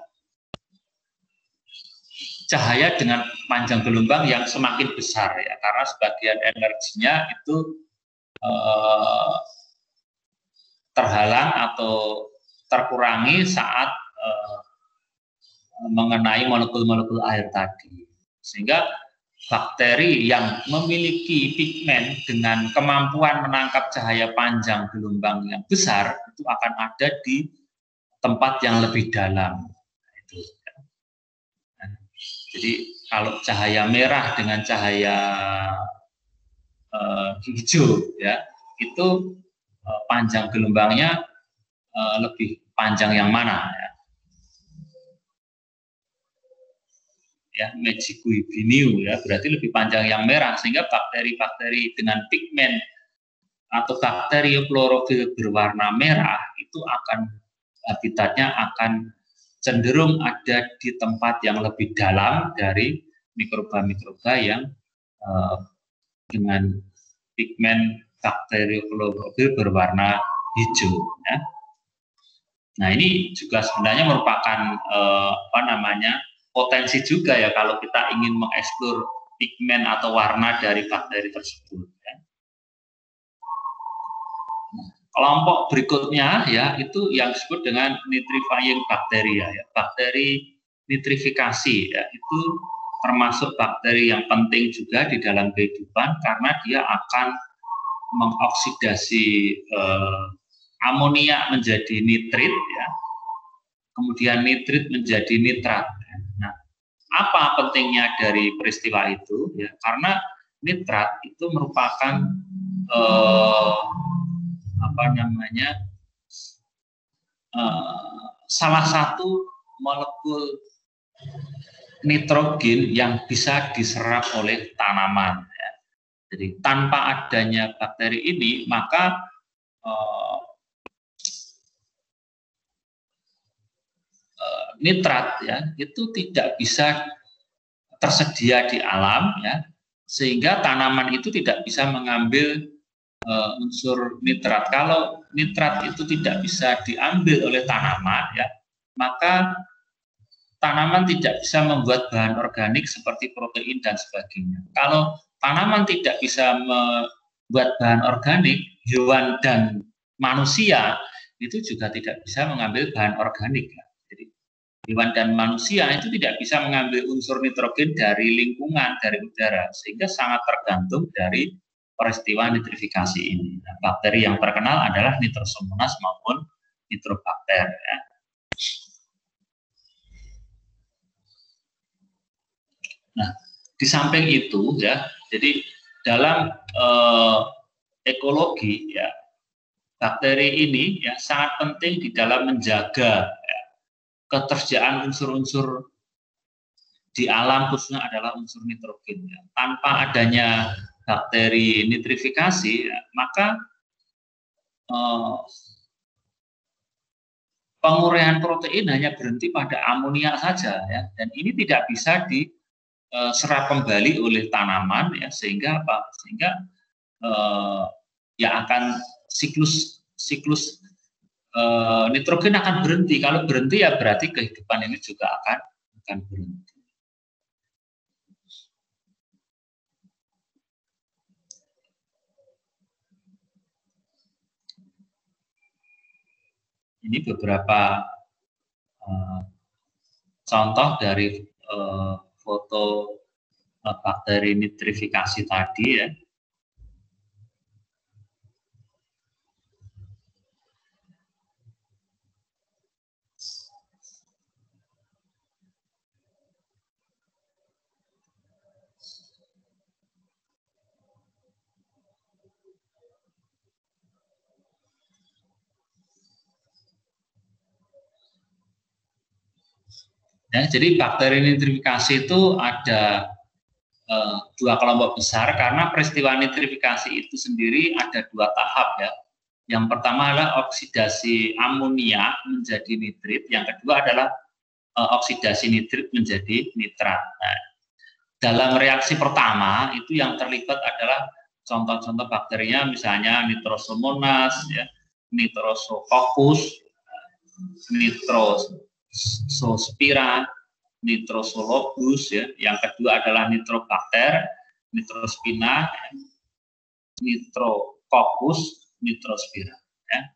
cahaya dengan panjang gelombang yang semakin besar ya, karena sebagian energinya itu terhalang atau terkurangi saat mengenai molekul-molekul air tadi. Sehingga bakteri yang memiliki pigmen dengan kemampuan menangkap cahaya panjang gelombang yang besar itu akan ada di tempat yang lebih dalam. Itu. Jadi kalau cahaya merah dengan cahaya hijau ya itu panjang gelombangnya lebih panjang yang mana ya? Ya, Magicui-Biniu ya, berarti lebih panjang yang merah, sehingga bakteri-bakteri dengan pigmen atau bakteri klorofil berwarna merah itu akan habitatnya akan cenderung ada di tempat yang lebih dalam dari mikroba-mikroba yang dengan pigmen bakteri klorofil berwarna hijau ya. Nah, ini juga sebenarnya merupakan potensi juga ya kalau kita ingin mengeksplor pigmen atau warna dari bakteri tersebut. Ya. Kelompok berikutnya ya itu yang disebut dengan nitrifying bacteria ya, bakteri nitrifikasi ya, itu termasuk bakteri yang penting juga di dalam kehidupan karena dia akan mengoksidasi amonia menjadi nitrit ya, kemudian nitrit menjadi nitrat. Nah, apa pentingnya dari peristiwa itu? Ya, karena nitrat itu merupakan salah satu molekul nitrogen yang bisa diserap oleh tanaman. Ya. Jadi tanpa adanya bakteri ini, maka nitrat ya itu tidak bisa tersedia di alam ya, sehingga tanaman itu tidak bisa mengambil unsur nitrat. Kalau nitrat itu tidak bisa diambil oleh tanaman ya, maka tanaman tidak bisa membuat bahan organik seperti protein dan sebagainya. Kalau tanaman tidak bisa membuat bahan organik, hewan dan manusia itu juga tidak bisa mengambil bahan organik ya. Hewan dan manusia itu tidak bisa mengambil unsur nitrogen dari lingkungan, dari udara, sehingga sangat tergantung dari peristiwa nitrifikasi ini. Nah, bakteri yang terkenal adalah Nitrosomonas maupun Nitrobakter. Ya. Nah, di samping itu ya, jadi dalam ekologi ya, bakteri ini ya sangat penting di dalam menjaga ya, ketersediaan unsur-unsur di alam khususnya adalah unsur nitrogen. Ya. Tanpa adanya bakteri nitrifikasi, ya, maka penguraian protein hanya berhenti pada amonia saja, ya. Dan ini tidak bisa diserap kembali oleh tanaman, ya, sehingga apa? Sehingga ya akan siklus nitrogen akan berhenti. Kalau berhenti ya berarti kehidupan ini juga akan berhenti. Ini beberapa contoh dari foto bakteri nitrifikasi tadi ya. Ya, jadi bakteri nitrifikasi itu ada dua kelompok besar karena peristiwa nitrifikasi itu sendiri ada dua tahap ya. Yang pertama adalah oksidasi amonia menjadi nitrit, yang kedua adalah oksidasi nitrit menjadi nitrat. Nah, dalam reaksi pertama itu yang terlibat adalah contoh-contoh bakterinya misalnya Nitrosomonas, ya, Nitrosococcus, Nitrosospira, Nitrosolobus, ya. Yang kedua adalah Nitrobacter, Nitrospina, Nitrococcus, Nitrospira. Ya.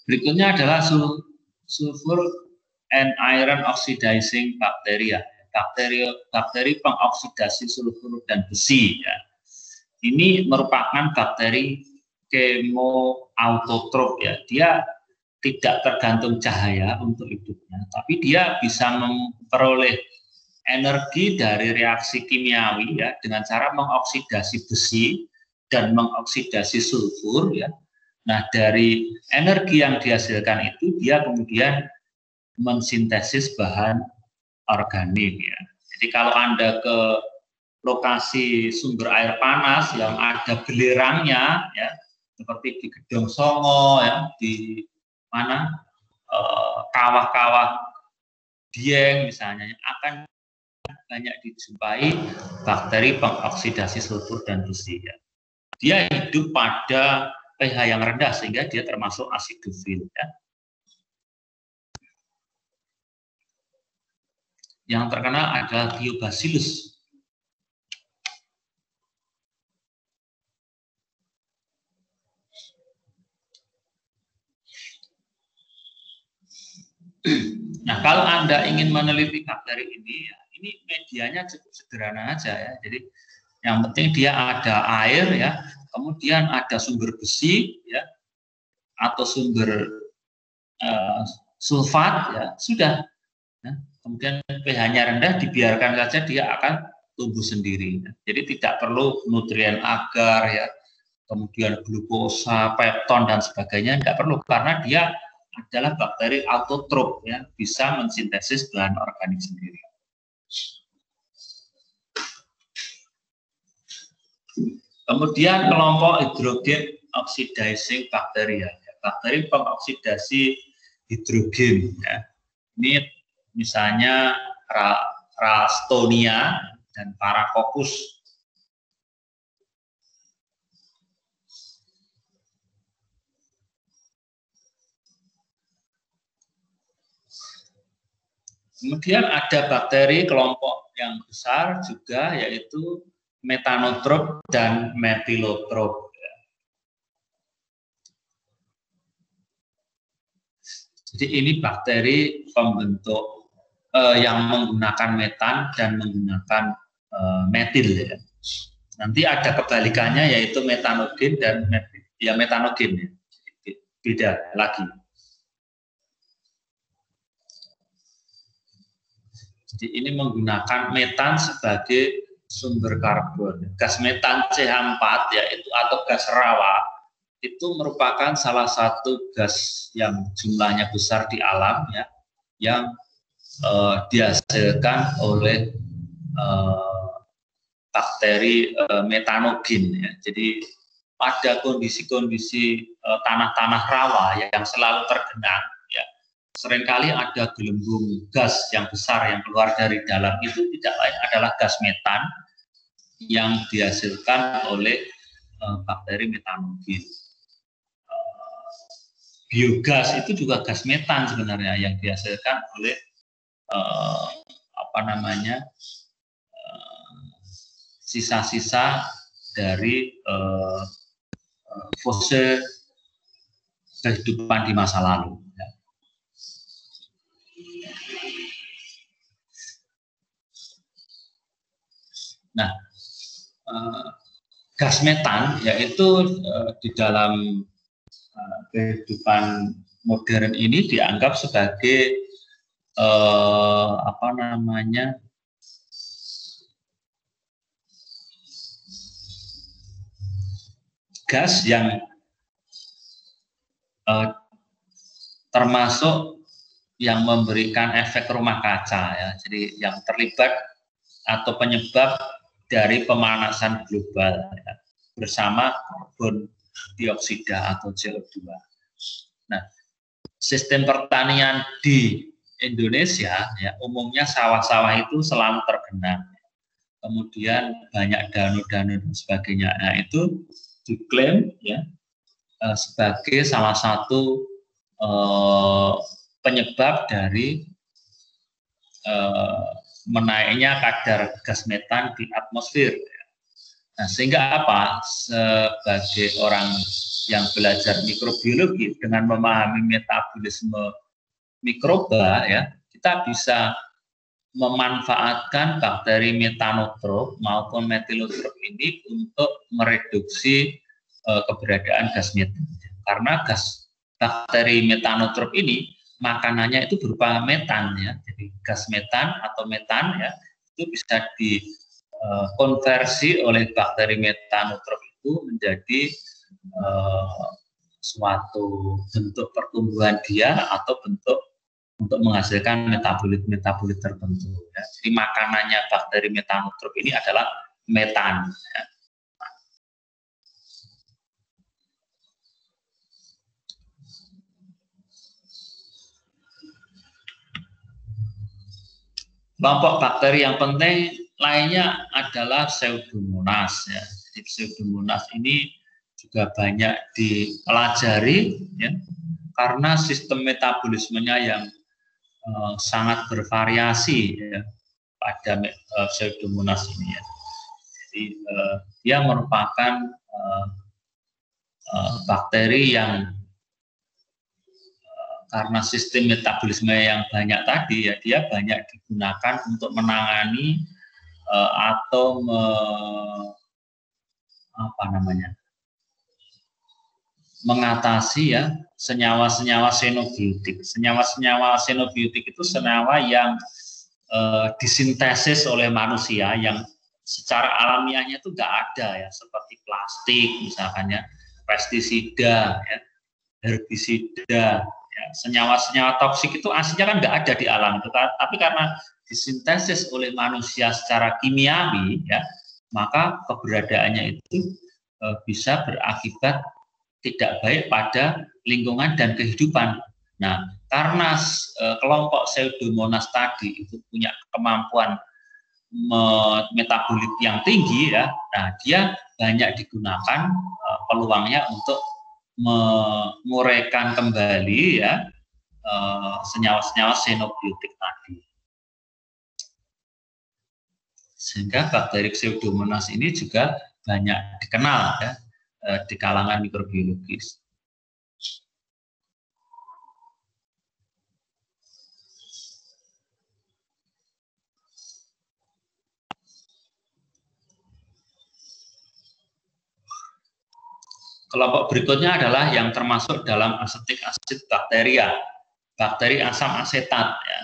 Berikutnya adalah sulfur and iron oxidizing bacteria. Bakteri pengoksidasi sulfur dan besi. Ya. Ini merupakan bakteri kemoautotrop ya. Dia tidak tergantung cahaya untuk hidupnya, tapi dia bisa memperoleh energi dari reaksi kimiawi ya dengan cara mengoksidasi besi dan mengoksidasi sulfur ya. Nah, dari energi yang dihasilkan itu dia kemudian mensintesis bahan organik ya. Jadi kalau Anda ke lokasi sumber air panas yang ada belerangnya ya, seperti di Gedong Songo ya, di mana kawah-kawah Dieng misalnya, akan banyak dijumpai bakteri pengoksidasi sulfur dan besi ya. Dia hidup pada pH yang rendah sehingga dia termasuk asidofil ya. Yang terkenal adalah Biobacillus. Nah, kalau Anda ingin meneliti bakteri ini, ya, ini medianya cukup sederhana aja ya. Jadi yang penting dia ada air ya, kemudian ada sumber besi ya, atau sumber sulfat ya, sudah. Ya. Kemudian pH-nya rendah, dibiarkan saja dia akan tumbuh sendiri. Ya. Jadi tidak perlu nutrien agar ya, kemudian glukosa, pepton dan sebagainya, tidak perlu karena dia adalah bakteri autotrop ya, bisa mensintesis bahan organik sendiri. Kemudian kelompok hidrogen oxidizing bacteria, ya, bakteri pengoksidasi hidrogen ya. Ini misalnya Ralstonia dan Paracoccus. Kemudian ada bakteri kelompok yang besar juga yaitu metanotrop dan metilotrop. Jadi ini bakteri pembentuk yang menggunakan metan dan menggunakan metil ya. Nanti ada kebalikannya yaitu metanogen dan ya metanogen ya. Beda lagi. Jadi ini menggunakan metan sebagai sumber karbon. Gas metan CH4 yaitu atau gas rawa itu merupakan salah satu gas yang jumlahnya besar di alam ya, yang dihasilkan oleh bakteri metanogen ya. Jadi pada kondisi-kondisi tanah-tanah rawa yang selalu tergenang ya, seringkali ada gelembung gas yang besar yang keluar dari dalam, itu tidak lain adalah gas metan yang dihasilkan oleh bakteri metanogen. Biogas itu juga gas metan sebenarnya yang dihasilkan oleh si sisa-sisa dari fase kehidupan di masa lalu. Nah, gas metan yaitu di dalam kehidupan modern ini dianggap sebagai gas yang termasuk yang memberikan efek rumah kaca ya. Jadi yang terlibat atau penyebab dari pemanasan global ya, bersama karbon dioksida atau CO2. Nah, sistem pertanian di Indonesia ya umumnya sawah-sawah itu selalu tergenang. Kemudian banyak danau-danau dan sebagainya. Nah, itu diklaim ya sebagai salah satu penyebab dari menaiknya kadar gas metan di atmosfer. Nah, sehingga apa? Sebagai orang yang belajar mikrobiologi dengan memahami metabolisme mikroba ya, kita bisa memanfaatkan bakteri metanotrop maupun metilotrop ini untuk mereduksi keberadaan gas metan. Karena bakteri metanotrop ini makanannya itu berupa metan ya. Jadi gas metan atau metan ya itu bisa dikonversi oleh bakteri metanotrop itu menjadi suatu bentuk pertumbuhan dia atau bentuk untuk menghasilkan metabolit tertentu. Ya. Jadi makanannya bakteri metanotrop ini adalah metan. Ya. Kelompok bakteri yang penting lainnya adalah Pseudomonas. Ya. Jadi Pseudomonas ini juga banyak dipelajari ya, karena sistem metabolismenya yang sangat bervariasi ya, pada Pseudomonas ini ya. Jadi dia merupakan bakteri yang karena sistem metabolisme yang banyak tadi ya, dia banyak digunakan untuk menangani atau mengatasi ya senyawa-senyawa xenobiotik. Senyawa-senyawa xenobiotik itu senyawa yang disintesis oleh manusia yang secara alamiahnya itu nggak ada ya, seperti plastik misalkan ya, pestisida, ya, herbisida, ya, senyawa-senyawa toksik itu aslinya kan nggak ada di alam, tapi karena disintesis oleh manusia secara kimiawi ya, maka keberadaannya itu bisa berakibat tidak baik pada lingkungan dan kehidupan. Nah, karena kelompok Pseudomonas tadi itu punya kemampuan metabolit yang tinggi ya, nah dia banyak digunakan peluangnya untuk menguraikan kembali ya senyawa-senyawa xenobiotik tadi. Sehingga bakteri Pseudomonas ini juga banyak dikenal ya di kalangan mikrobiologis. Kelompok berikutnya adalah yang termasuk dalam asetik asid bakteria, bakteri asam asetat. Ya.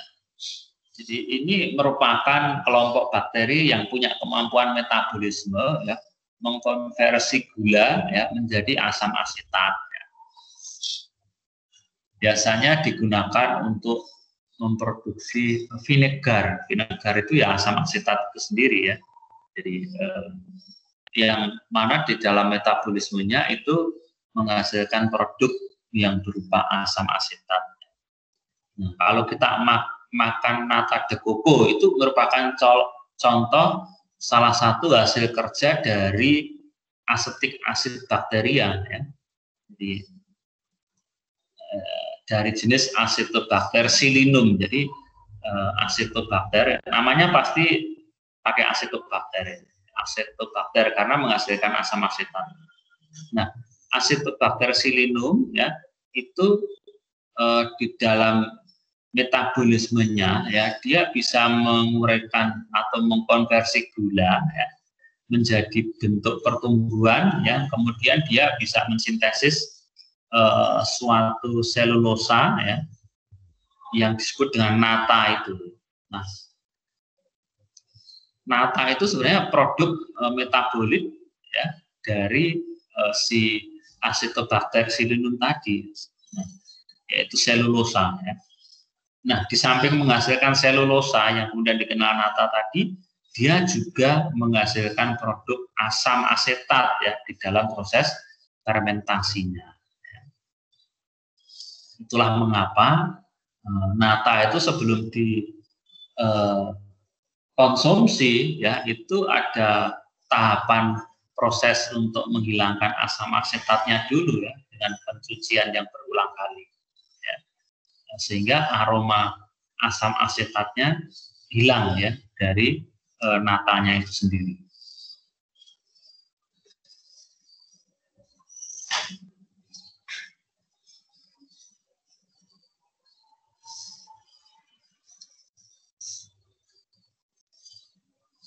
Jadi ini merupakan kelompok bakteri yang punya kemampuan metabolisme, ya, mengkonversi gula ya, menjadi asam asetat. Ya. Biasanya digunakan untuk memproduksi vinegar. Vinegar itu ya asam asetat itu sendiri ya. Jadi yang mana di dalam metabolismenya itu menghasilkan produk yang berupa asam asetat. Nah, kalau kita makan nata de coco itu merupakan contoh salah satu hasil kerja dari asetik asid bakteria. Ya. Jadi, dari jenis Acetobacter psilinum. Jadi Acetobacter namanya pasti pakai Acetobacter. Acetobacter karena menghasilkan asam asetat. Nah, Acetobacter xylinum ya itu di dalam metabolismenya ya dia bisa menguraikan atau mengkonversi gula ya, menjadi bentuk pertumbuhan ya, kemudian dia bisa mensintesis suatu selulosa ya yang disebut dengan nata itu. Nah, nata itu sebenarnya produk metabolit ya dari si Acetobacter xylinum tadi, yaitu selulosa ya. Nah, di samping menghasilkan selulosa yang kemudian dikenal nata tadi, dia juga menghasilkan produk asam asetat ya di dalam proses fermentasinya. Itulah mengapa nata itu sebelum dikonsumsi ya itu ada tahapan proses untuk menghilangkan asam asetatnya dulu ya dengan pencucian yang berulang kali. Sehingga aroma asam asetatnya hilang ya dari natanya itu sendiri.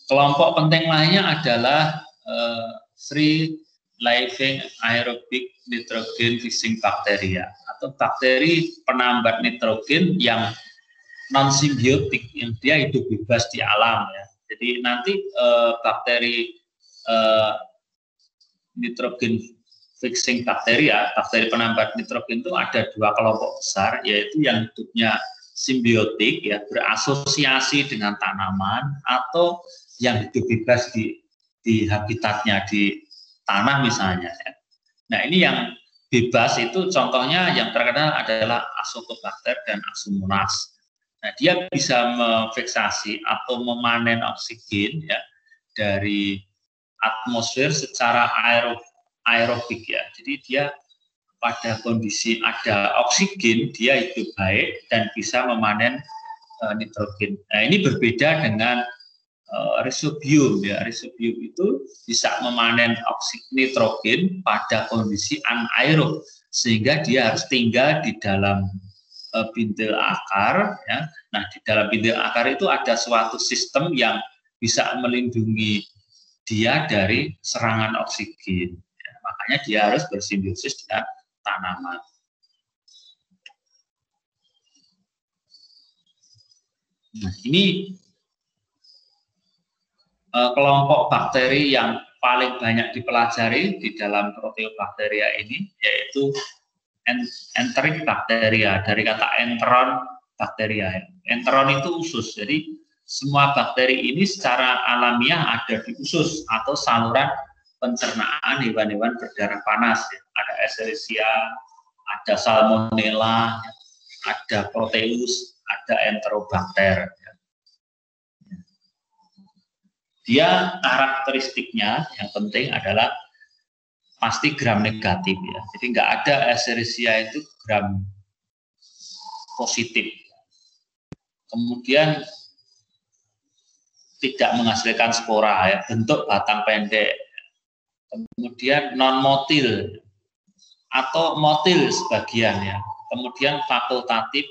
Kelompok penting lainnya adalah free living aerobic nitrogen fixing bacteria atau bakteri penambat nitrogen yang non simbiotik yang dia hidup bebas di alam ya. Jadi nanti bakteri nitrogen fixing bacteria, bakteri penambat nitrogen itu ada dua kelompok besar, yaitu yang hidupnya simbiotik ya berasosiasi dengan tanaman atau yang hidup bebas di habitatnya di tanah misalnya ya. Nah, ini yang bebas itu contohnya yang terkenal adalah Azotobacter dan Azomonas. Nah, dia bisa memfiksasi atau memanen oksigen ya dari atmosfer secara aerobik ya. Jadi dia pada kondisi ada oksigen dia hidup baik dan bisa memanen nitrogen. Nah, ini berbeda dengan Rhizobium ya. Rhizobium itu bisa memanen oksigen nitrogen pada kondisi anaerob sehingga dia harus tinggal di dalam bintil akar ya. Nah, di dalam bintil akar itu ada suatu sistem yang bisa melindungi dia dari serangan oksigen ya. Makanya dia harus bersimbiosis dengan tanaman. Nah, ini kelompok bakteri yang paling banyak dipelajari di dalam Proteobacteria ini yaitu enteric bacteria, dari kata enteron bakteria. Enteron itu usus, jadi semua bakteri ini secara alamiah ada di usus atau saluran pencernaan hewan-hewan berdarah panas. Ada Escherichia, ada Salmonella, ada Proteus, ada Enterobacter. Dia karakteristiknya yang penting adalah pasti gram negatif ya. Jadi nggak ada Escherichia itu gram positif. Kemudian tidak menghasilkan spora ya, bentuk batang pendek. Kemudian non motil atau motil sebagian ya. Kemudian fakultatif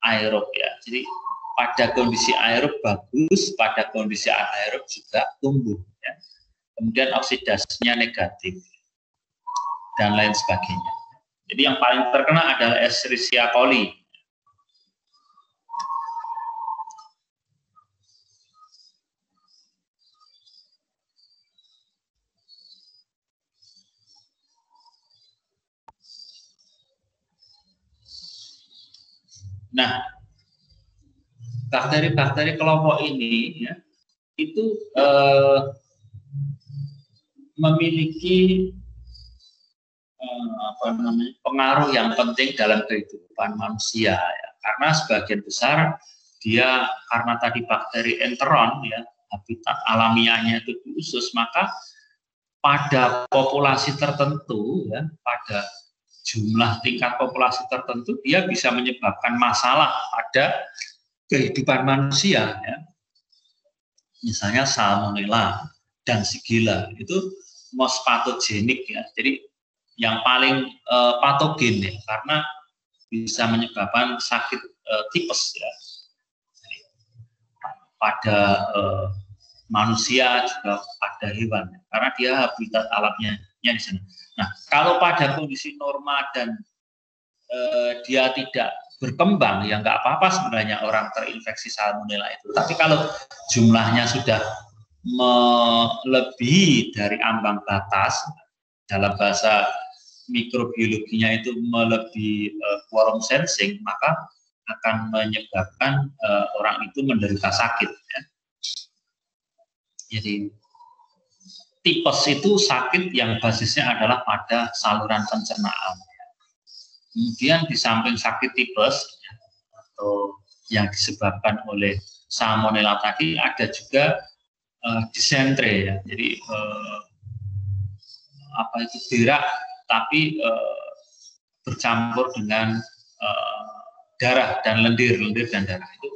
aerob ya. Jadi pada kondisi aerob bagus, pada kondisi anaerob juga tumbuh ya. Kemudian oksidasinya negatif dan lain sebagainya. Jadi yang paling terkenal adalah Escherichia coli. Nah, bakteri-bakteri kelompok ini ya, itu memiliki pengaruh yang penting dalam kehidupan manusia ya. Karena sebagian besar dia karena tadi bakteri enteron ya, habitat alamiahnya itu di usus, maka pada populasi tertentu ya, pada jumlah tingkat populasi tertentu dia bisa menyebabkan masalah pada kehidupan manusia ya. Misalnya Salmonella dan Shigella itu most pathogenic ya. Jadi yang paling patogen ya, karena bisa menyebabkan sakit tipes ya. Jadi, pada manusia juga pada hewan karena dia habitat alamnya di sana. Nah, kalau pada kondisi normal dan dia tidak berkembang, ya nggak apa-apa sebenarnya orang terinfeksi salmonella itu. Tapi kalau jumlahnya sudah melebihi dari ambang batas, dalam bahasa mikrobiologinya itu melebihi quorum sensing, maka akan menyebabkan orang itu menderita sakit. Ya. Jadi tipes itu sakit yang basisnya adalah pada saluran pencernaan. Kemudian di samping sakit tipes atau yang disebabkan oleh salmonella tadi ada juga disentre ya. Jadi apa itu berak tapi bercampur dengan darah dan lendir dan darah itu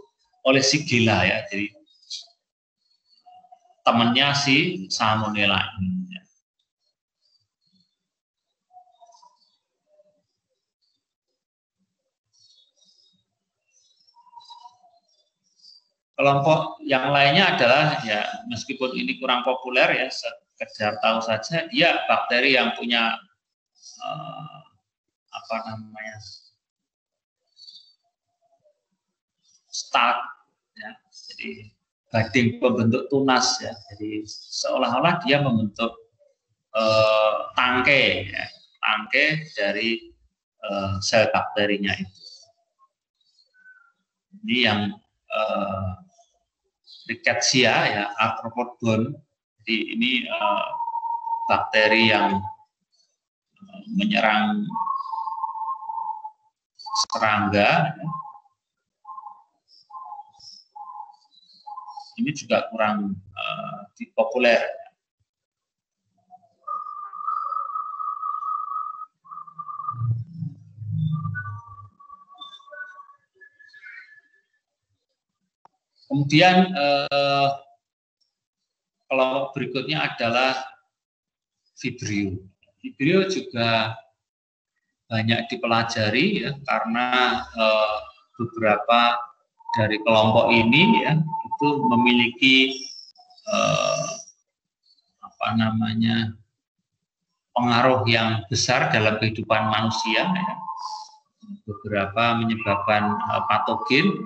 oleh Shigella ya. Jadi temannya si salmonella ini. Ya. Kelompok yang lainnya adalah ya meskipun ini kurang populer ya, sekedar tahu saja dia bakteri yang punya apa namanya stalk ya, jadi gading pembentuk tunas ya, jadi seolah-olah dia membentuk tangkai ya, tangkai dari sel bakterinya itu. Ini yang Rickettsia ya, arthropod. Jadi ini bakteri yang menyerang serangga. Ya. Ini juga kurang populer. Kemudian kelompok berikutnya adalah Vibrio. Vibrio juga banyak dipelajari ya, karena beberapa dari kelompok ini ya itu memiliki apa namanya pengaruh yang besar dalam kehidupan manusia ya. Beberapa menyebabkan patogen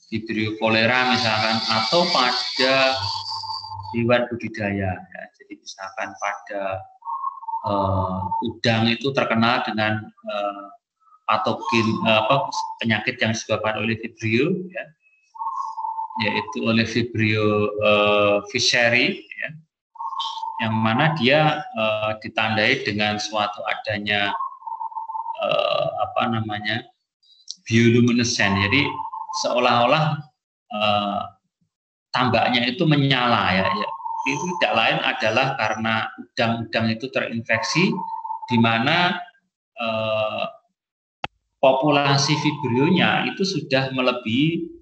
Vibrio cholera misalkan, atau pada hewan budidaya ya. Jadi misalkan pada udang itu terkenal dengan patogen penyakit yang disebabkan oleh Vibrio ya, yaitu oleh Vibrio fisheri ya, yang mana dia ditandai dengan suatu adanya apa namanya bioluminescent. Jadi seolah-olah tambaknya itu menyala ya. Itu tidak lain adalah karena udang-udang itu terinfeksi, di mana populasi Vibrionya itu sudah melebihi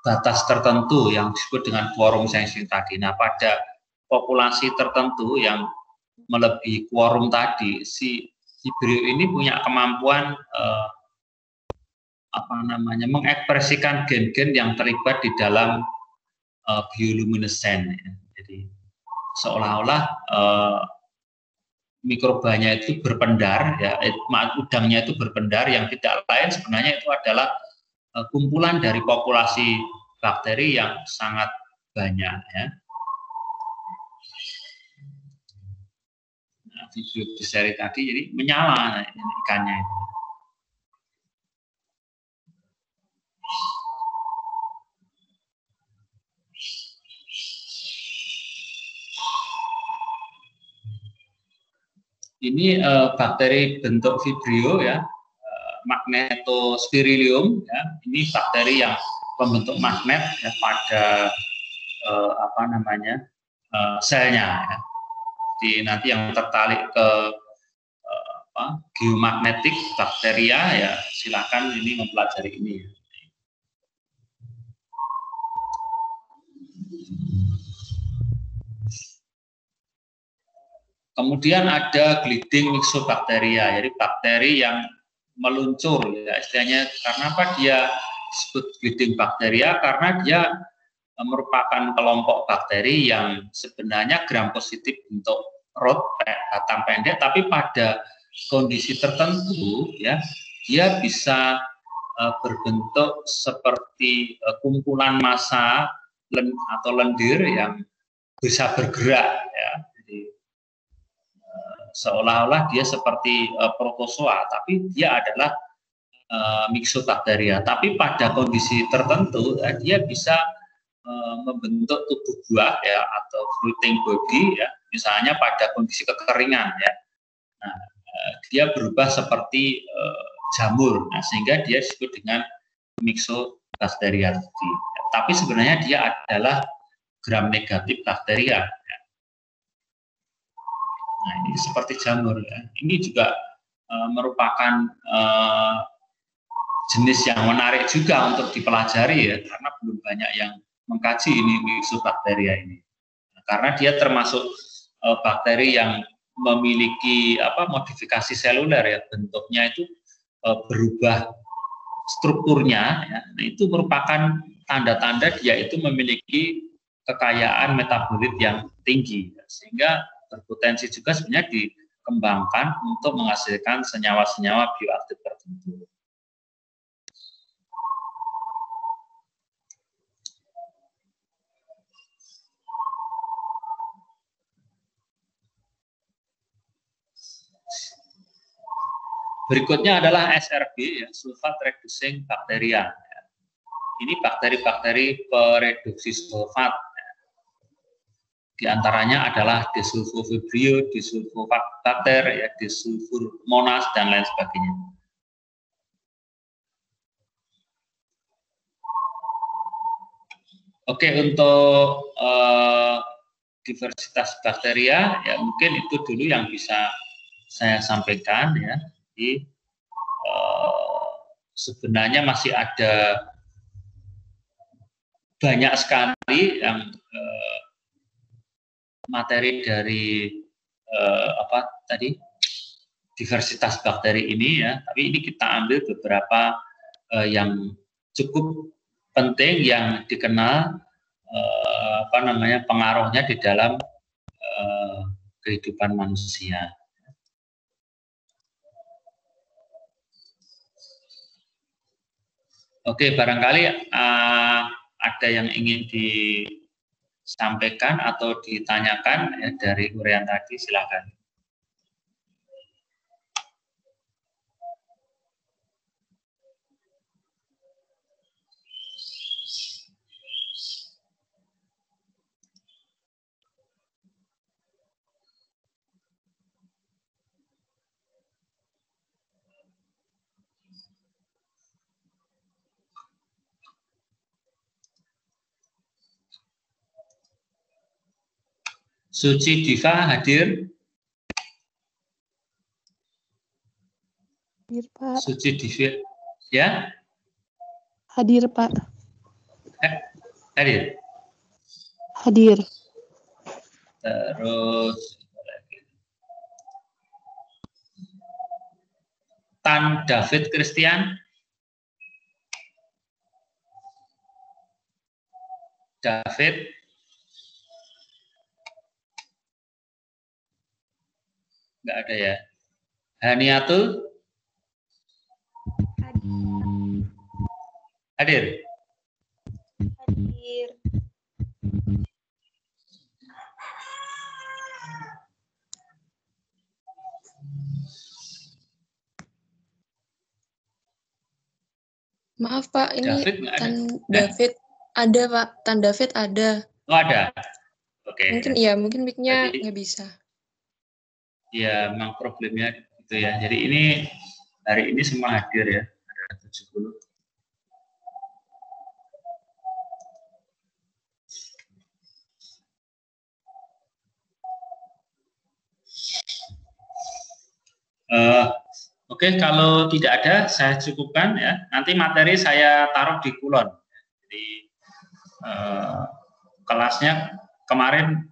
batas tertentu yang disebut dengan quorum sensing tadi. Nah, pada populasi tertentu yang melebihi quorum tadi, si Vibrio ini punya kemampuan apa namanya mengekspresikan gen-gen yang terlibat di dalam bioluminescent. Ya. Jadi seolah-olah mikrobanya itu berpendar, ya, udangnya itu berpendar, yang tidak lain sebenarnya itu adalah kumpulan dari populasi bakteri yang sangat banyak. Ya. Nah, Vibrio fisheri tadi jadi menyala ikannya itu. Ini bakteri bentuk Vibrio ya, Magnetospirillum ya. Ini bakteri yang pembentuk magnet ya, pada apa namanya selnya ya. Jadi nanti yang tertarik ke geomagnetik bakteria ya silakan ini mempelajari ini. Kemudian ada gliding myxobacteria, jadi bakteri yang meluncur, ya istilahnya. Karena apa dia disebut gliding bakteria? Karena dia merupakan kelompok bakteri yang sebenarnya gram positif bentuk rod, batang pendek, tapi pada kondisi tertentu ya dia bisa berbentuk seperti kumpulan massa atau lendir yang bisa bergerak, ya. Jadi seolah-olah dia seperti protozoa, tapi dia adalah myxobacteria. Tapi pada kondisi tertentu dia bisa membentuk tubuh buah, ya, atau fruiting body, ya, misalnya pada kondisi kekeringan, ya. Nah, dia berubah seperti jamur, nah, sehingga dia disebut dengan myxobacteria. Tapi sebenarnya dia adalah gram negatif bakteria. Nah, ini seperti jamur, ya. Ini juga merupakan jenis yang menarik juga untuk dipelajari, ya, karena belum banyak yang mengkaji ini myxobacteria ini. Nah, karena dia termasuk bakteri yang memiliki modifikasi seluler, ya, bentuknya itu berubah strukturnya, ya. Nah, itu merupakan tanda-tanda dia itu memiliki kekayaan metabolit yang tinggi, ya, sehingga berpotensi juga sebenarnya dikembangkan untuk menghasilkan senyawa-senyawa bioaktif tertentu. Berikutnya adalah SRB, ya, sulfat reducing bacteria. Ya. Ini bakteri-bakteri pereduksi sulfat. Ya. Di antaranya adalah Desulfovibrio, Desulfobacter, ya, Desulfurmonas, dan lain sebagainya. Oke, untuk diversitas bakteria, ya mungkin itu dulu yang bisa saya sampaikan, ya. Jadi sebenarnya masih ada banyak sekali yang materi dari diversitas bakteri ini, ya. Tapi ini kita ambil beberapa yang cukup penting yang dikenal pengaruhnya di dalam kehidupan manusia. Oke, barangkali ada yang ingin disampaikan atau ditanyakan, ya, dari uraian tadi, silakan. Suci Diva hadir? Hadir, Pak. Suci Diva, ya? Hadir, Pak. Hadir? Hadir. Terus Tan David Christian? David? Nggak ada, ya. Haniatul? Hadir? Hadir. Maaf Pak, ini David nggak ada? David ada Pak, Tan David ada. Oh, ada. Oke. Mungkin ya, mungkin mic-nya nggak bisa. Ya, memang problemnya gitu, ya. Jadi ini hari ini semua hadir, ya. Ada 70. Oke, kalau tidak ada saya cukupkan, ya. Nanti materi saya taruh di kulon. Jadi kelasnya kemarin